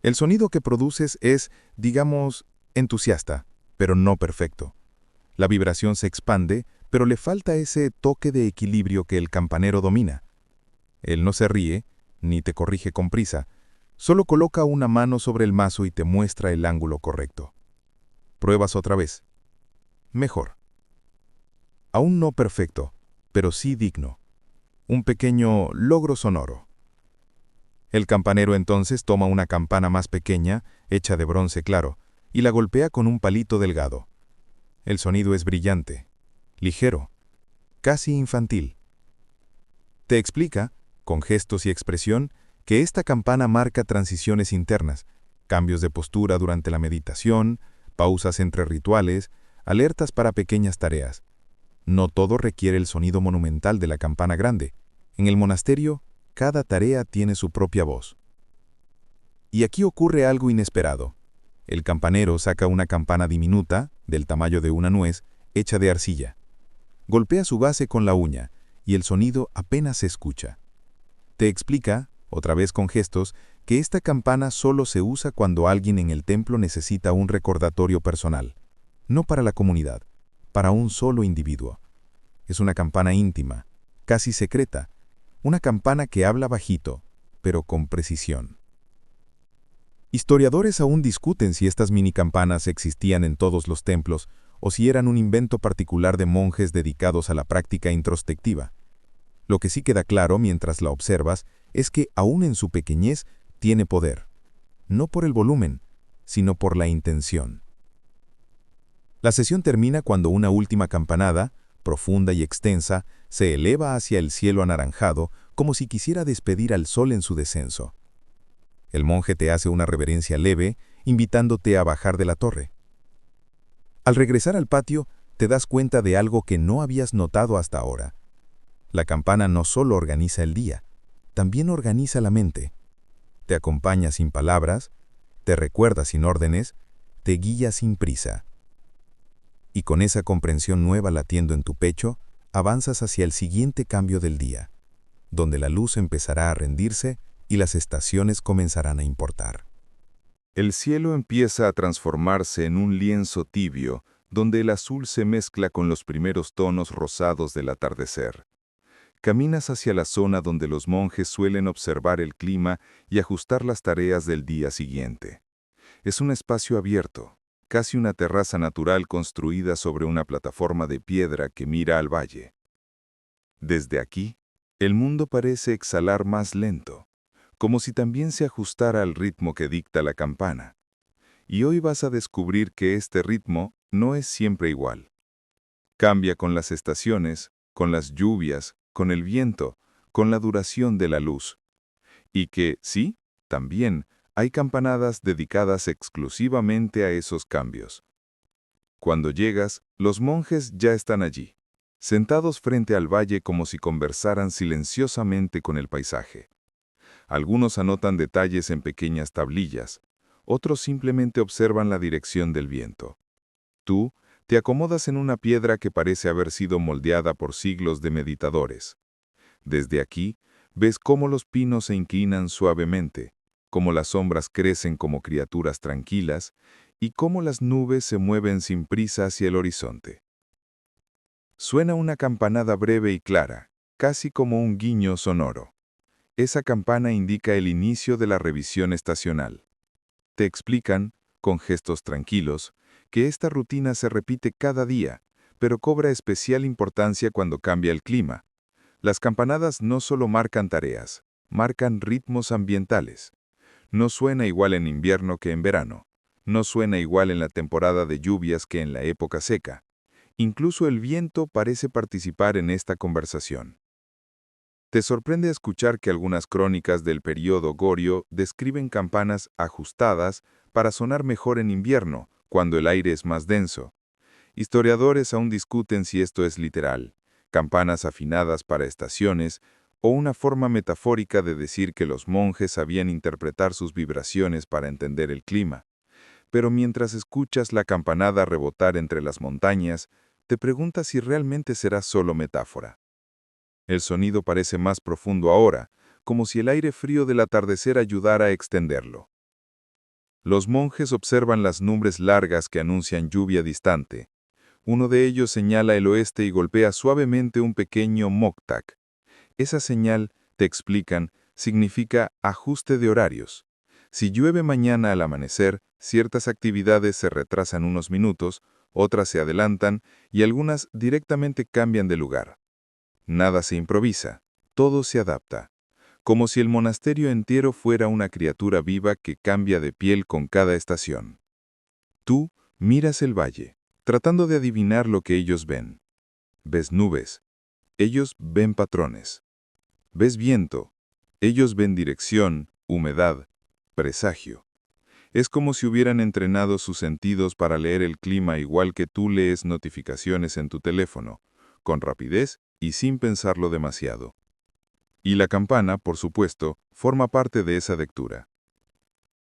El sonido que produces es, digamos, entusiasta, pero no perfecto. La vibración se expande, pero le falta ese toque de equilibrio que el campanero domina. Él no se ríe, ni te corrige con prisa, solo coloca una mano sobre el mazo y te muestra el ángulo correcto. Pruebas otra vez. Mejor. Aún no perfecto, pero sí digno. Un pequeño logro sonoro. El campanero entonces toma una campana más pequeña, hecha de bronce claro, y la golpea con un palito delgado. El sonido es brillante, ligero, casi infantil. Te explica, con gestos y expresión, que esta campana marca transiciones internas, cambios de postura durante la meditación, pausas entre rituales, alertas para pequeñas tareas. No todo requiere el sonido monumental de la campana grande. En el monasterio, cada tarea tiene su propia voz. Y aquí ocurre algo inesperado. El campanero saca una campana diminuta, del tamaño de una nuez, hecha de arcilla. Golpea su base con la uña, y el sonido apenas se escucha. Te explica, otra vez con gestos, que esta campana solo se usa cuando alguien en el templo necesita un recordatorio personal. No para la comunidad, para un solo individuo. Es una campana íntima, casi secreta, una campana que habla bajito, pero con precisión. Historiadores aún discuten si estas mini campanas existían en todos los templos o si eran un invento particular de monjes dedicados a la práctica introspectiva. Lo que sí queda claro mientras la observas es que, aún en su pequeñez, tiene poder. No por el volumen, sino por la intención. La sesión termina cuando una última campanada, profunda y extensa, se eleva hacia el cielo anaranjado como si quisiera despedir al sol en su descenso. El monje te hace una reverencia leve, invitándote a bajar de la torre. Al regresar al patio, te das cuenta de algo que no habías notado hasta ahora. La campana no solo organiza el día, también organiza la mente. Te acompaña sin palabras, te recuerda sin órdenes, te guía sin prisa. Y con esa comprensión nueva latiendo en tu pecho, avanzas hacia el siguiente cambio del día, donde la luz empezará a rendirse y las estaciones comenzarán a importar. El cielo empieza a transformarse en un lienzo tibio, donde el azul se mezcla con los primeros tonos rosados del atardecer. Caminas hacia la zona donde los monjes suelen observar el clima y ajustar las tareas del día siguiente. Es un espacio abierto, casi una terraza natural construida sobre una plataforma de piedra que mira al valle. Desde aquí, el mundo parece exhalar más lento, como si también se ajustara al ritmo que dicta la campana. Y hoy vas a descubrir que este ritmo no es siempre igual. Cambia con las estaciones, con las lluvias, con el viento, con la duración de la luz. Y que, sí, también hay campanadas dedicadas exclusivamente a esos cambios. Cuando llegas, los monjes ya están allí, sentados frente al valle como si conversaran silenciosamente con el paisaje. Algunos anotan detalles en pequeñas tablillas, otros simplemente observan la dirección del viento. Tú te acomodas en una piedra que parece haber sido moldeada por siglos de meditadores. Desde aquí, ves cómo los pinos se inclinan suavemente, cómo las sombras crecen como criaturas tranquilas y cómo las nubes se mueven sin prisa hacia el horizonte. Suena una campanada breve y clara, casi como un guiño sonoro. Esa campana indica el inicio de la revisión estacional. Te explican, con gestos tranquilos, que esta rutina se repite cada día, pero cobra especial importancia cuando cambia el clima. Las campanadas no solo marcan tareas, marcan ritmos ambientales. No suena igual en invierno que en verano. No suena igual en la temporada de lluvias que en la época seca. Incluso el viento parece participar en esta conversación. Te sorprende escuchar que algunas crónicas del período Goryeo describen campanas ajustadas para sonar mejor en invierno, cuando el aire es más denso. Historiadores aún discuten si esto es literal, campanas afinadas para estaciones, o una forma metafórica de decir que los monjes sabían interpretar sus vibraciones para entender el clima. Pero mientras escuchas la campanada rebotar entre las montañas, te preguntas si realmente será solo metáfora. El sonido parece más profundo ahora, como si el aire frío del atardecer ayudara a extenderlo. Los monjes observan las nubes largas que anuncian lluvia distante. Uno de ellos señala el oeste y golpea suavemente un pequeño moktak. Esa señal, te explican, significa ajuste de horarios. Si llueve mañana al amanecer, ciertas actividades se retrasan unos minutos, otras se adelantan y algunas directamente cambian de lugar. Nada se improvisa, todo se adapta. Como si el monasterio entero fuera una criatura viva que cambia de piel con cada estación. Tú miras el valle, tratando de adivinar lo que ellos ven. Ves nubes, ellos ven patrones. Ves viento, ellos ven dirección, humedad, presagio. Es como si hubieran entrenado sus sentidos para leer el clima igual que tú lees notificaciones en tu teléfono, con rapidez y sin pensarlo demasiado. Y la campana, por supuesto, forma parte de esa lectura.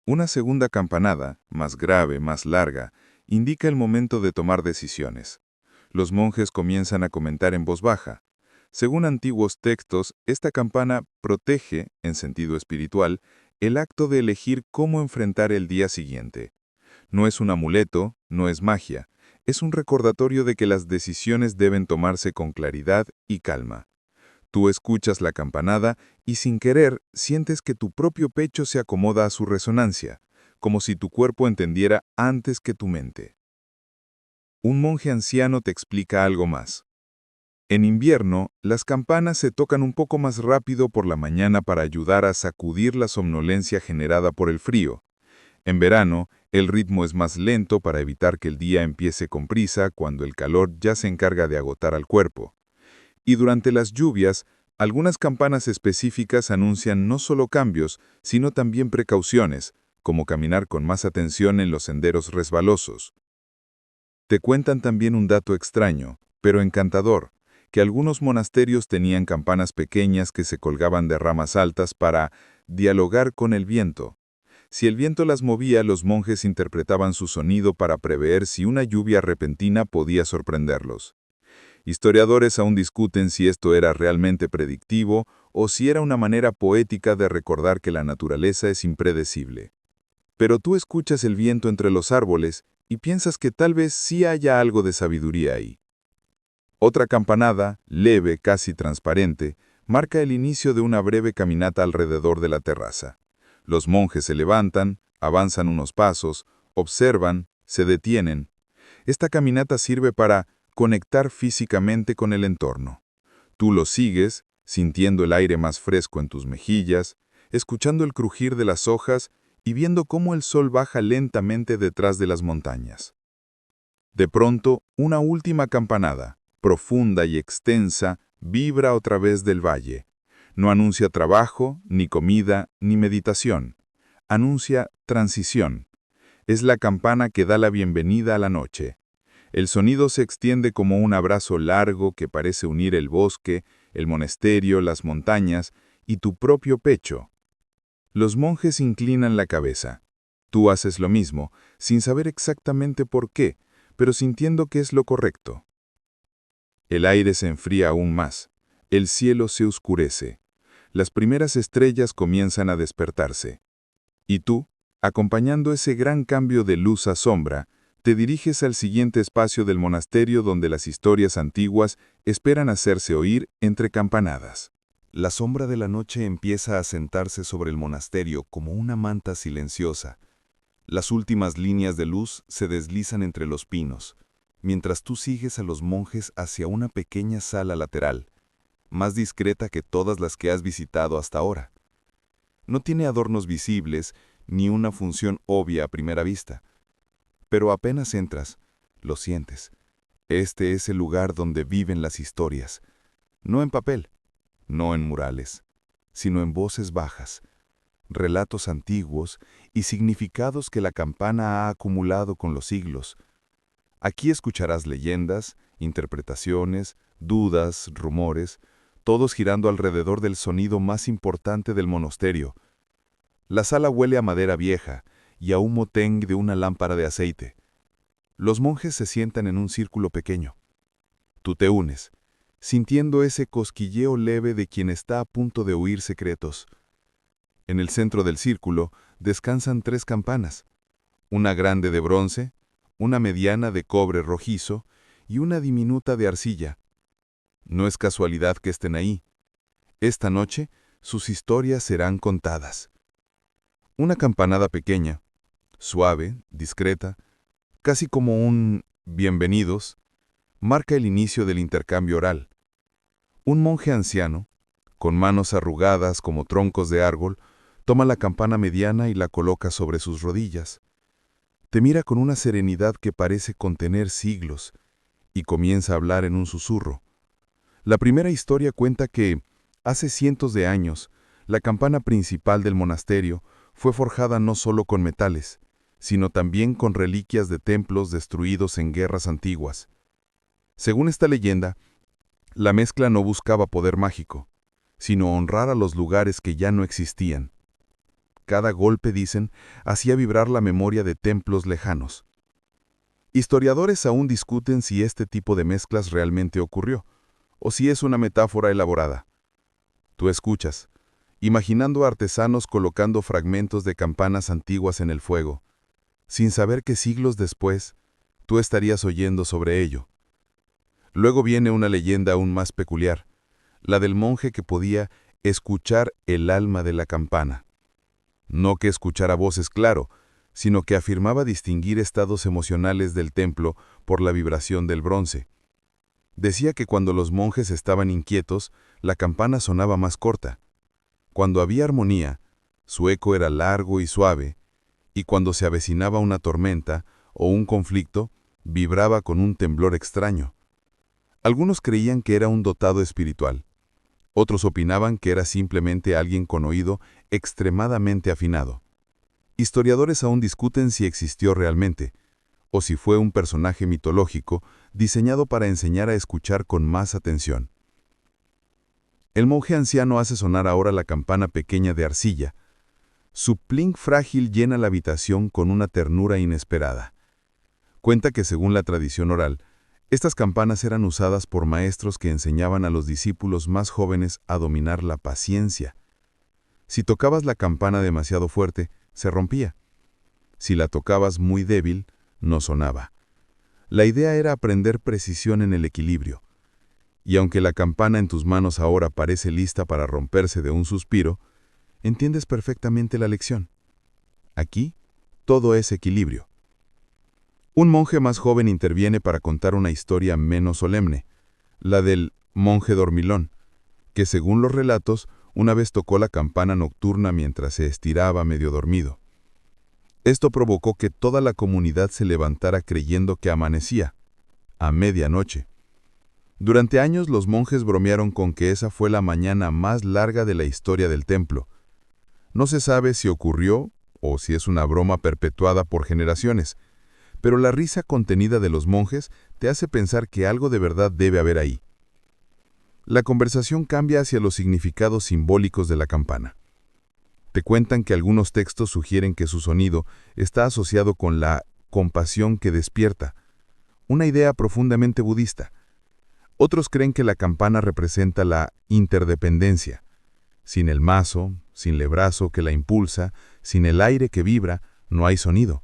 Una segunda campanada, más grave, más larga, indica el momento de tomar decisiones. Los monjes comienzan a comentar en voz baja. Según antiguos textos, esta campana protege, en sentido espiritual, el acto de elegir cómo enfrentar el día siguiente. No es un amuleto, no es magia, es un recordatorio de que las decisiones deben tomarse con claridad y calma. Tú escuchas la campanada y sin querer sientes que tu propio pecho se acomoda a su resonancia, como si tu cuerpo entendiera antes que tu mente. Un monje anciano te explica algo más. En invierno, las campanas se tocan un poco más rápido por la mañana para ayudar a sacudir la somnolencia generada por el frío. En verano, el ritmo es más lento para evitar que el día empiece con prisa cuando el calor ya se encarga de agotar al cuerpo. Y durante las lluvias, algunas campanas específicas anuncian no solo cambios, sino también precauciones, como caminar con más atención en los senderos resbalosos. Te cuentan también un dato extraño, pero encantador, que algunos monasterios tenían campanas pequeñas que se colgaban de ramas altas para dialogar con el viento. Si el viento las movía, los monjes interpretaban su sonido para prever si una lluvia repentina podía sorprenderlos. Historiadores aún discuten si esto era realmente predictivo o si era una manera poética de recordar que la naturaleza es impredecible. Pero tú escuchas el viento entre los árboles y piensas que tal vez sí haya algo de sabiduría ahí. Otra campanada, leve, casi transparente, marca el inicio de una breve caminata alrededor de la terraza. Los monjes se levantan, avanzan unos pasos, observan, se detienen. Esta caminata sirve para conectar físicamente con el entorno. Tú lo sigues, sintiendo el aire más fresco en tus mejillas, escuchando el crujir de las hojas y viendo cómo el sol baja lentamente detrás de las montañas. De pronto, una última campanada, profunda y extensa, vibra otra vez del valle. No anuncia trabajo, ni comida, ni meditación. Anuncia transición. Es la campana que da la bienvenida a la noche. El sonido se extiende como un abrazo largo que parece unir el bosque, el monasterio, las montañas y tu propio pecho. Los monjes inclinan la cabeza. Tú haces lo mismo, sin saber exactamente por qué, pero sintiendo que es lo correcto. El aire se enfría aún más. El cielo se oscurece. Las primeras estrellas comienzan a despertarse. Y tú, acompañando ese gran cambio de luz a sombra, te diriges al siguiente espacio del monasterio donde las historias antiguas esperan hacerse oír entre campanadas. La sombra de la noche empieza a sentarse sobre el monasterio como una manta silenciosa. Las últimas líneas de luz se deslizan entre los pinos, mientras tú sigues a los monjes hacia una pequeña sala lateral, más discreta que todas las que has visitado hasta ahora. No tiene adornos visibles ni una función obvia a primera vista. Pero apenas entras, lo sientes. Este es el lugar donde viven las historias, no en papel, no en murales, sino en voces bajas, relatos antiguos y significados que la campana ha acumulado con los siglos. Aquí escucharás leyendas, interpretaciones, dudas, rumores, todos girando alrededor del sonido más importante del monasterio. La sala huele a madera vieja y a humo tenue de una lámpara de aceite. Los monjes se sientan en un círculo pequeño. Tú te unes, sintiendo ese cosquilleo leve de quien está a punto de oír secretos. En el centro del círculo descansan 3 campanas, una grande de bronce, una mediana de cobre rojizo y una diminuta de arcilla. No es casualidad que estén ahí. Esta noche sus historias serán contadas. Una campanada pequeña, suave, discreta, casi como un «bienvenidos», marca el inicio del intercambio oral. Un monje anciano, con manos arrugadas como troncos de árbol, toma la campana mediana y la coloca sobre sus rodillas. Te mira con una serenidad que parece contener siglos, y comienza a hablar en un susurro. La primera historia cuenta que, hace cientos de años, la campana principal del monasterio fue forjada no solo con metales, sino también con reliquias de templos destruidos en guerras antiguas. Según esta leyenda, la mezcla no buscaba poder mágico, sino honrar a los lugares que ya no existían. Cada golpe, dicen, hacía vibrar la memoria de templos lejanos. Historiadores aún discuten si este tipo de mezclas realmente ocurrió, o si es una metáfora elaborada. Tú escuchas, imaginando a artesanos colocando fragmentos de campanas antiguas en el fuego, sin saber que siglos después tú estarías oyendo sobre ello. Luego viene una leyenda aún más peculiar, la del monje que podía escuchar el alma de la campana. No que escuchara voces claro, sino que afirmaba distinguir estados emocionales del templo por la vibración del bronce. Decía que cuando los monjes estaban inquietos, la campana sonaba más corta. Cuando había armonía, su eco era largo y suave, y cuando se avecinaba una tormenta o un conflicto, vibraba con un temblor extraño. Algunos creían que era un dotado espiritual. Otros opinaban que era simplemente alguien con oído extremadamente afinado. Historiadores aún discuten si existió realmente, o si fue un personaje mitológico diseñado para enseñar a escuchar con más atención. El monje anciano hace sonar ahora la campana pequeña de arcilla. Su plink frágil llena la habitación con una ternura inesperada. Cuenta que según la tradición oral, estas campanas eran usadas por maestros que enseñaban a los discípulos más jóvenes a dominar la paciencia. Si tocabas la campana demasiado fuerte, se rompía. Si la tocabas muy débil, no sonaba. La idea era aprender precisión en el equilibrio. Y aunque la campana en tus manos ahora parece lista para romperse de un suspiro, entiendes perfectamente la lección. Aquí, todo es equilibrio. Un monje más joven interviene para contar una historia menos solemne, la del monje dormilón, que según los relatos, una vez tocó la campana nocturna mientras se estiraba medio dormido. Esto provocó que toda la comunidad se levantara creyendo que amanecía, a medianoche. Durante años los monjes bromearon con que esa fue la mañana más larga de la historia del templo. No se sabe si ocurrió o si es una broma perpetuada por generaciones, pero la risa contenida de los monjes te hace pensar que algo de verdad debe haber ahí. La conversación cambia hacia los significados simbólicos de la campana. Te cuentan que algunos textos sugieren que su sonido está asociado con la compasión que despierta, una idea profundamente budista. Otros creen que la campana representa la interdependencia. Sin el mazo, sin el brazo que la impulsa, sin el aire que vibra, no hay sonido.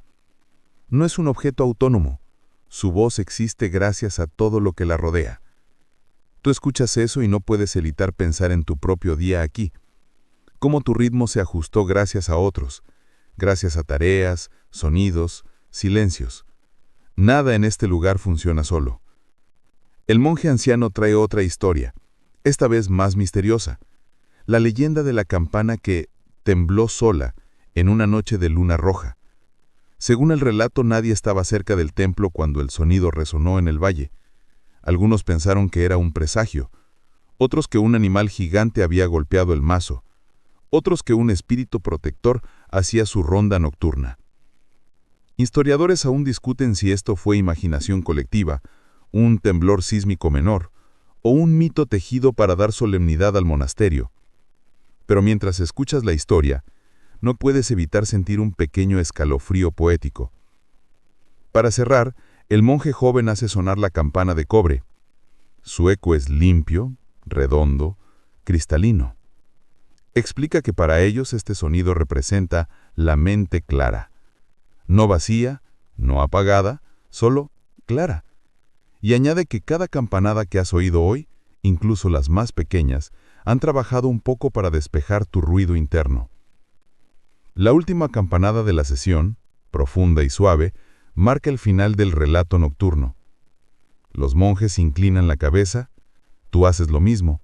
No es un objeto autónomo. Su voz existe gracias a todo lo que la rodea. Tú escuchas eso y no puedes evitar pensar en tu propio día aquí. Cómo tu ritmo se ajustó gracias a otros, gracias a tareas, sonidos, silencios. Nada en este lugar funciona solo. El monje anciano trae otra historia, esta vez más misteriosa. La leyenda de la campana que tembló sola en una noche de luna roja. Según el relato, nadie estaba cerca del templo cuando el sonido resonó en el valle. Algunos pensaron que era un presagio, otros que un animal gigante había golpeado el mazo, otros que un espíritu protector hacía su ronda nocturna. Historiadores aún discuten si esto fue imaginación colectiva, un temblor sísmico menor, o un mito tejido para dar solemnidad al monasterio. Pero mientras escuchas la historia, no puedes evitar sentir un pequeño escalofrío poético. Para cerrar, el monje joven hace sonar la campana de cobre. Su eco es limpio, redondo, cristalino. Explica que para ellos este sonido representa la mente clara. No vacía, no apagada, solo clara. Y añade que cada campanada que has oído hoy, incluso las más pequeñas, han trabajado un poco para despejar tu ruido interno. La última campanada de la sesión, profunda y suave, marca el final del relato nocturno. Los monjes inclinan la cabeza, tú haces lo mismo,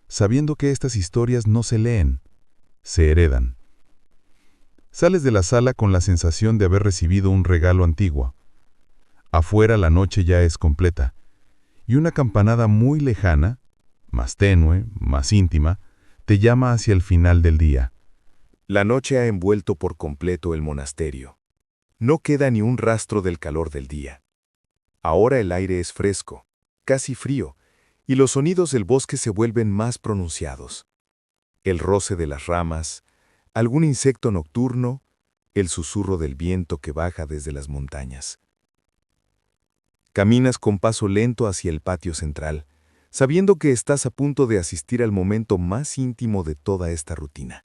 sabiendo que estas historias no se leen, se heredan. Sales de la sala con la sensación de haber recibido un regalo antiguo. Afuera la noche ya es completa, y una campanada muy lejana, más tenue, más íntima, te llama hacia el final del día. La noche ha envuelto por completo el monasterio. No queda ni un rastro del calor del día. Ahora el aire es fresco, casi frío, y los sonidos del bosque se vuelven más pronunciados. El roce de las ramas, algún insecto nocturno, el susurro del viento que baja desde las montañas. Caminas con paso lento hacia el patio central, sabiendo que estás a punto de asistir al momento más íntimo de toda esta rutina.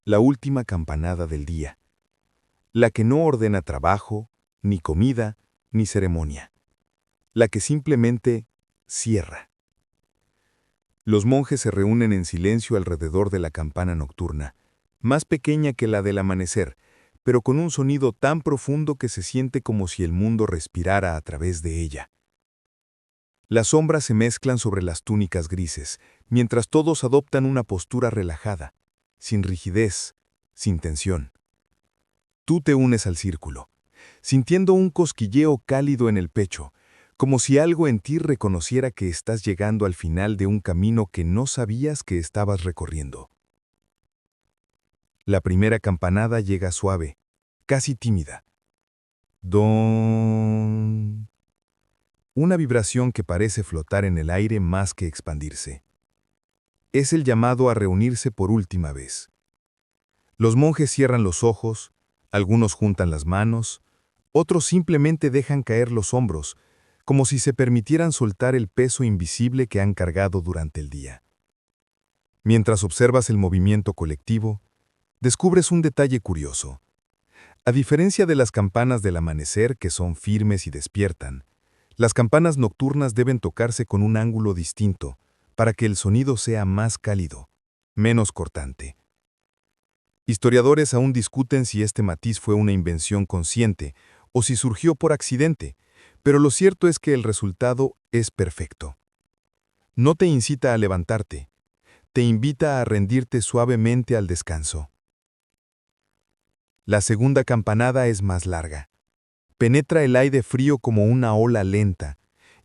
La última campanada del día. La que no ordena trabajo, ni comida, ni ceremonia. La que simplemente cierra. Los monjes se reúnen en silencio alrededor de la campana nocturna, más pequeña que la del amanecer, pero con un sonido tan profundo que se siente como si el mundo respirara a través de ella. Las sombras se mezclan sobre las túnicas grises, mientras todos adoptan una postura relajada, sin rigidez, sin tensión. Tú te unes al círculo, sintiendo un cosquilleo cálido en el pecho, como si algo en ti reconociera que estás llegando al final de un camino que no sabías que estabas recorriendo. La primera campanada llega suave, casi tímida. Don. Una vibración que parece flotar en el aire más que expandirse. Es el llamado a reunirse por última vez. Los monjes cierran los ojos, algunos juntan las manos, otros simplemente dejan caer los hombros, como si se permitieran soltar el peso invisible que han cargado durante el día. Mientras observas el movimiento colectivo, descubres un detalle curioso. A diferencia de las campanas del amanecer que son firmes y despiertan, las campanas nocturnas deben tocarse con un ángulo distinto para que el sonido sea más cálido, menos cortante. Historiadores aún discuten si este matiz fue una invención consciente o si surgió por accidente, pero lo cierto es que el resultado es perfecto. No te incita a levantarte, te invita a rendirte suavemente al descanso. La segunda campanada es más larga. Penetra el aire frío como una ola lenta,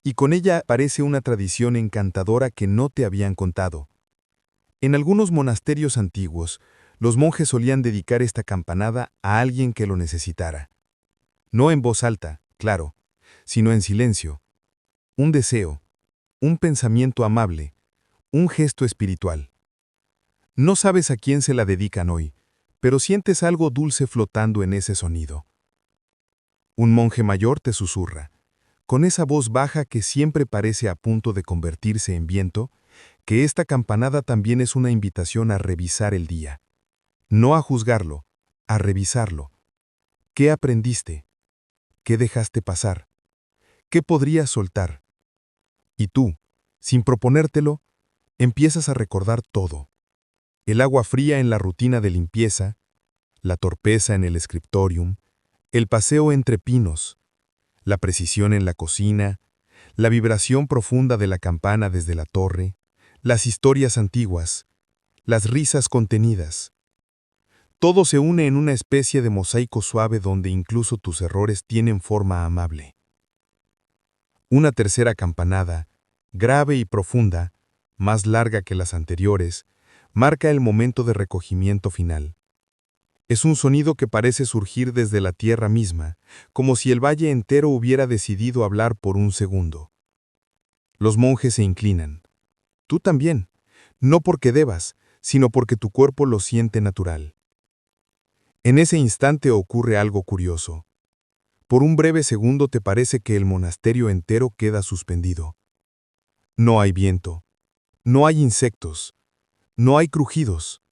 y con ella aparece una tradición encantadora que no te habían contado. En algunos monasterios antiguos, los monjes solían dedicar esta campanada a alguien que lo necesitara. No en voz alta, claro, sino en silencio. Un deseo, un pensamiento amable, un gesto espiritual. No sabes a quién se la dedican hoy, pero sientes algo dulce flotando en ese sonido. Un monje mayor te susurra: con esa voz baja que siempre parece a punto de convertirse en viento, que esta campanada también es una invitación a revisar el día. No a juzgarlo, a revisarlo. ¿Qué aprendiste? ¿Qué dejaste pasar? ¿Qué podrías soltar? Y tú, sin proponértelo, empiezas a recordar todo. El agua fría en la rutina de limpieza, la torpeza en el scriptorium, el paseo entre pinos, la precisión en la cocina, la vibración profunda de la campana desde la torre, las historias antiguas, las risas contenidas. Todo se une en una especie de mosaico suave donde incluso tus errores tienen forma amable. Una tercera campanada, grave y profunda, más larga que las anteriores, marca el momento de recogimiento final. Es un sonido que parece surgir desde la tierra misma, como si el valle entero hubiera decidido hablar por un segundo. Los monjes se inclinan. Tú también, no porque debas, sino porque tu cuerpo lo siente natural. En ese instante ocurre algo curioso. Por un breve segundo te parece que el monasterio entero queda suspendido. No hay viento, no hay insectos, no hay crujidos,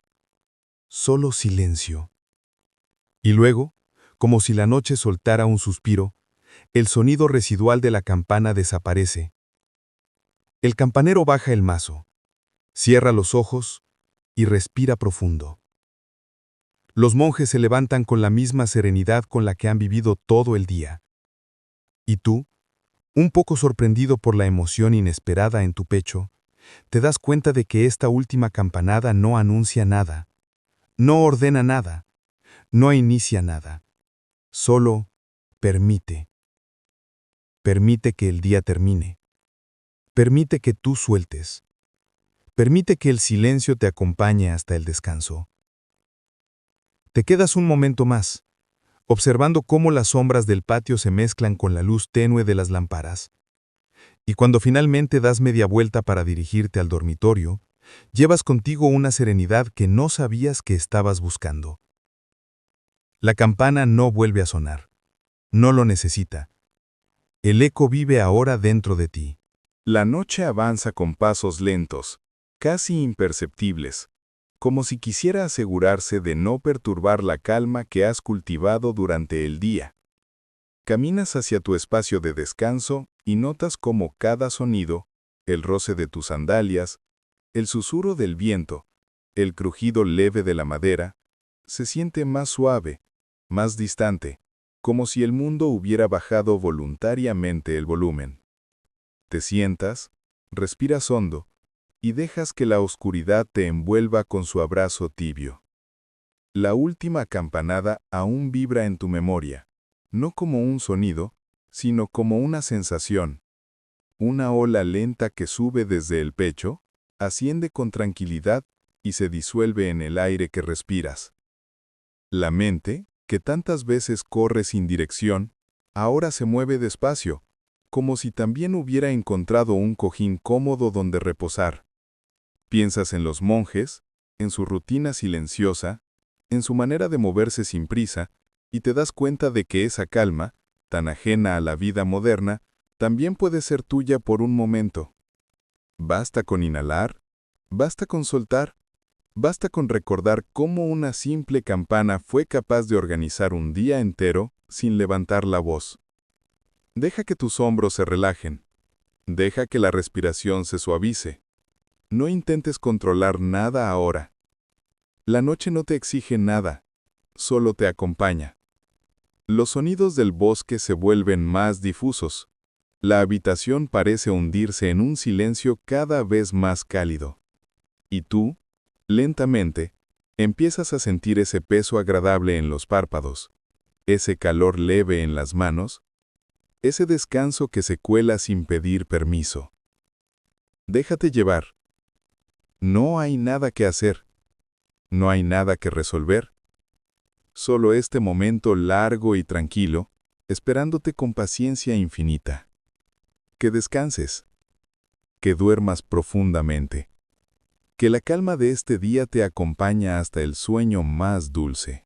solo silencio. Y luego, como si la noche soltara un suspiro, el sonido residual de la campana desaparece. El campanero baja el mazo, cierra los ojos y respira profundo. Los monjes se levantan con la misma serenidad con la que han vivido todo el día. Y tú, un poco sorprendido por la emoción inesperada en tu pecho, te das cuenta de que esta última campanada no anuncia nada, no ordena nada, no inicia nada. Solo permite. Permite que el día termine. Permite que tú sueltes. Permite que el silencio te acompañe hasta el descanso. Te quedas un momento más, observando cómo las sombras del patio se mezclan con la luz tenue de las lámparas. Y cuando finalmente das media vuelta para dirigirte al dormitorio, llevas contigo una serenidad que no sabías que estabas buscando. La campana no vuelve a sonar. No lo necesita. El eco vive ahora dentro de ti. La noche avanza con pasos lentos, casi imperceptibles, como si quisiera asegurarse de no perturbar la calma que has cultivado durante el día. Caminas hacia tu espacio de descanso y notas cómo cada sonido, el roce de tus sandalias, el susurro del viento, el crujido leve de la madera, se siente más suave, más distante, como si el mundo hubiera bajado voluntariamente el volumen. Te sientas, respiras hondo, y dejas que la oscuridad te envuelva con su abrazo tibio. La última campanada aún vibra en tu memoria, no como un sonido, sino como una sensación. Una ola lenta que sube desde el pecho, asciende con tranquilidad y se disuelve en el aire que respiras. La mente, que tantas veces corre sin dirección, ahora se mueve despacio, como si también hubiera encontrado un cojín cómodo donde reposar. Piensas en los monjes, en su rutina silenciosa, en su manera de moverse sin prisa, y te das cuenta de que esa calma, tan ajena a la vida moderna, también puede ser tuya por un momento. Basta con inhalar, basta con soltar, basta con recordar cómo una simple campana fue capaz de organizar un día entero sin levantar la voz. Deja que tus hombros se relajen. Deja que la respiración se suavice. No intentes controlar nada ahora. La noche no te exige nada, solo te acompaña. Los sonidos del bosque se vuelven más difusos. La habitación parece hundirse en un silencio cada vez más cálido. Y tú, lentamente, empiezas a sentir ese peso agradable en los párpados, ese calor leve en las manos, ese descanso que se cuela sin pedir permiso. Déjate llevar. No hay nada que hacer. No hay nada que resolver. Solo este momento largo y tranquilo, esperándote con paciencia infinita. Que descanses. Que duermas profundamente. Que la calma de este día te acompañe hasta el sueño más dulce.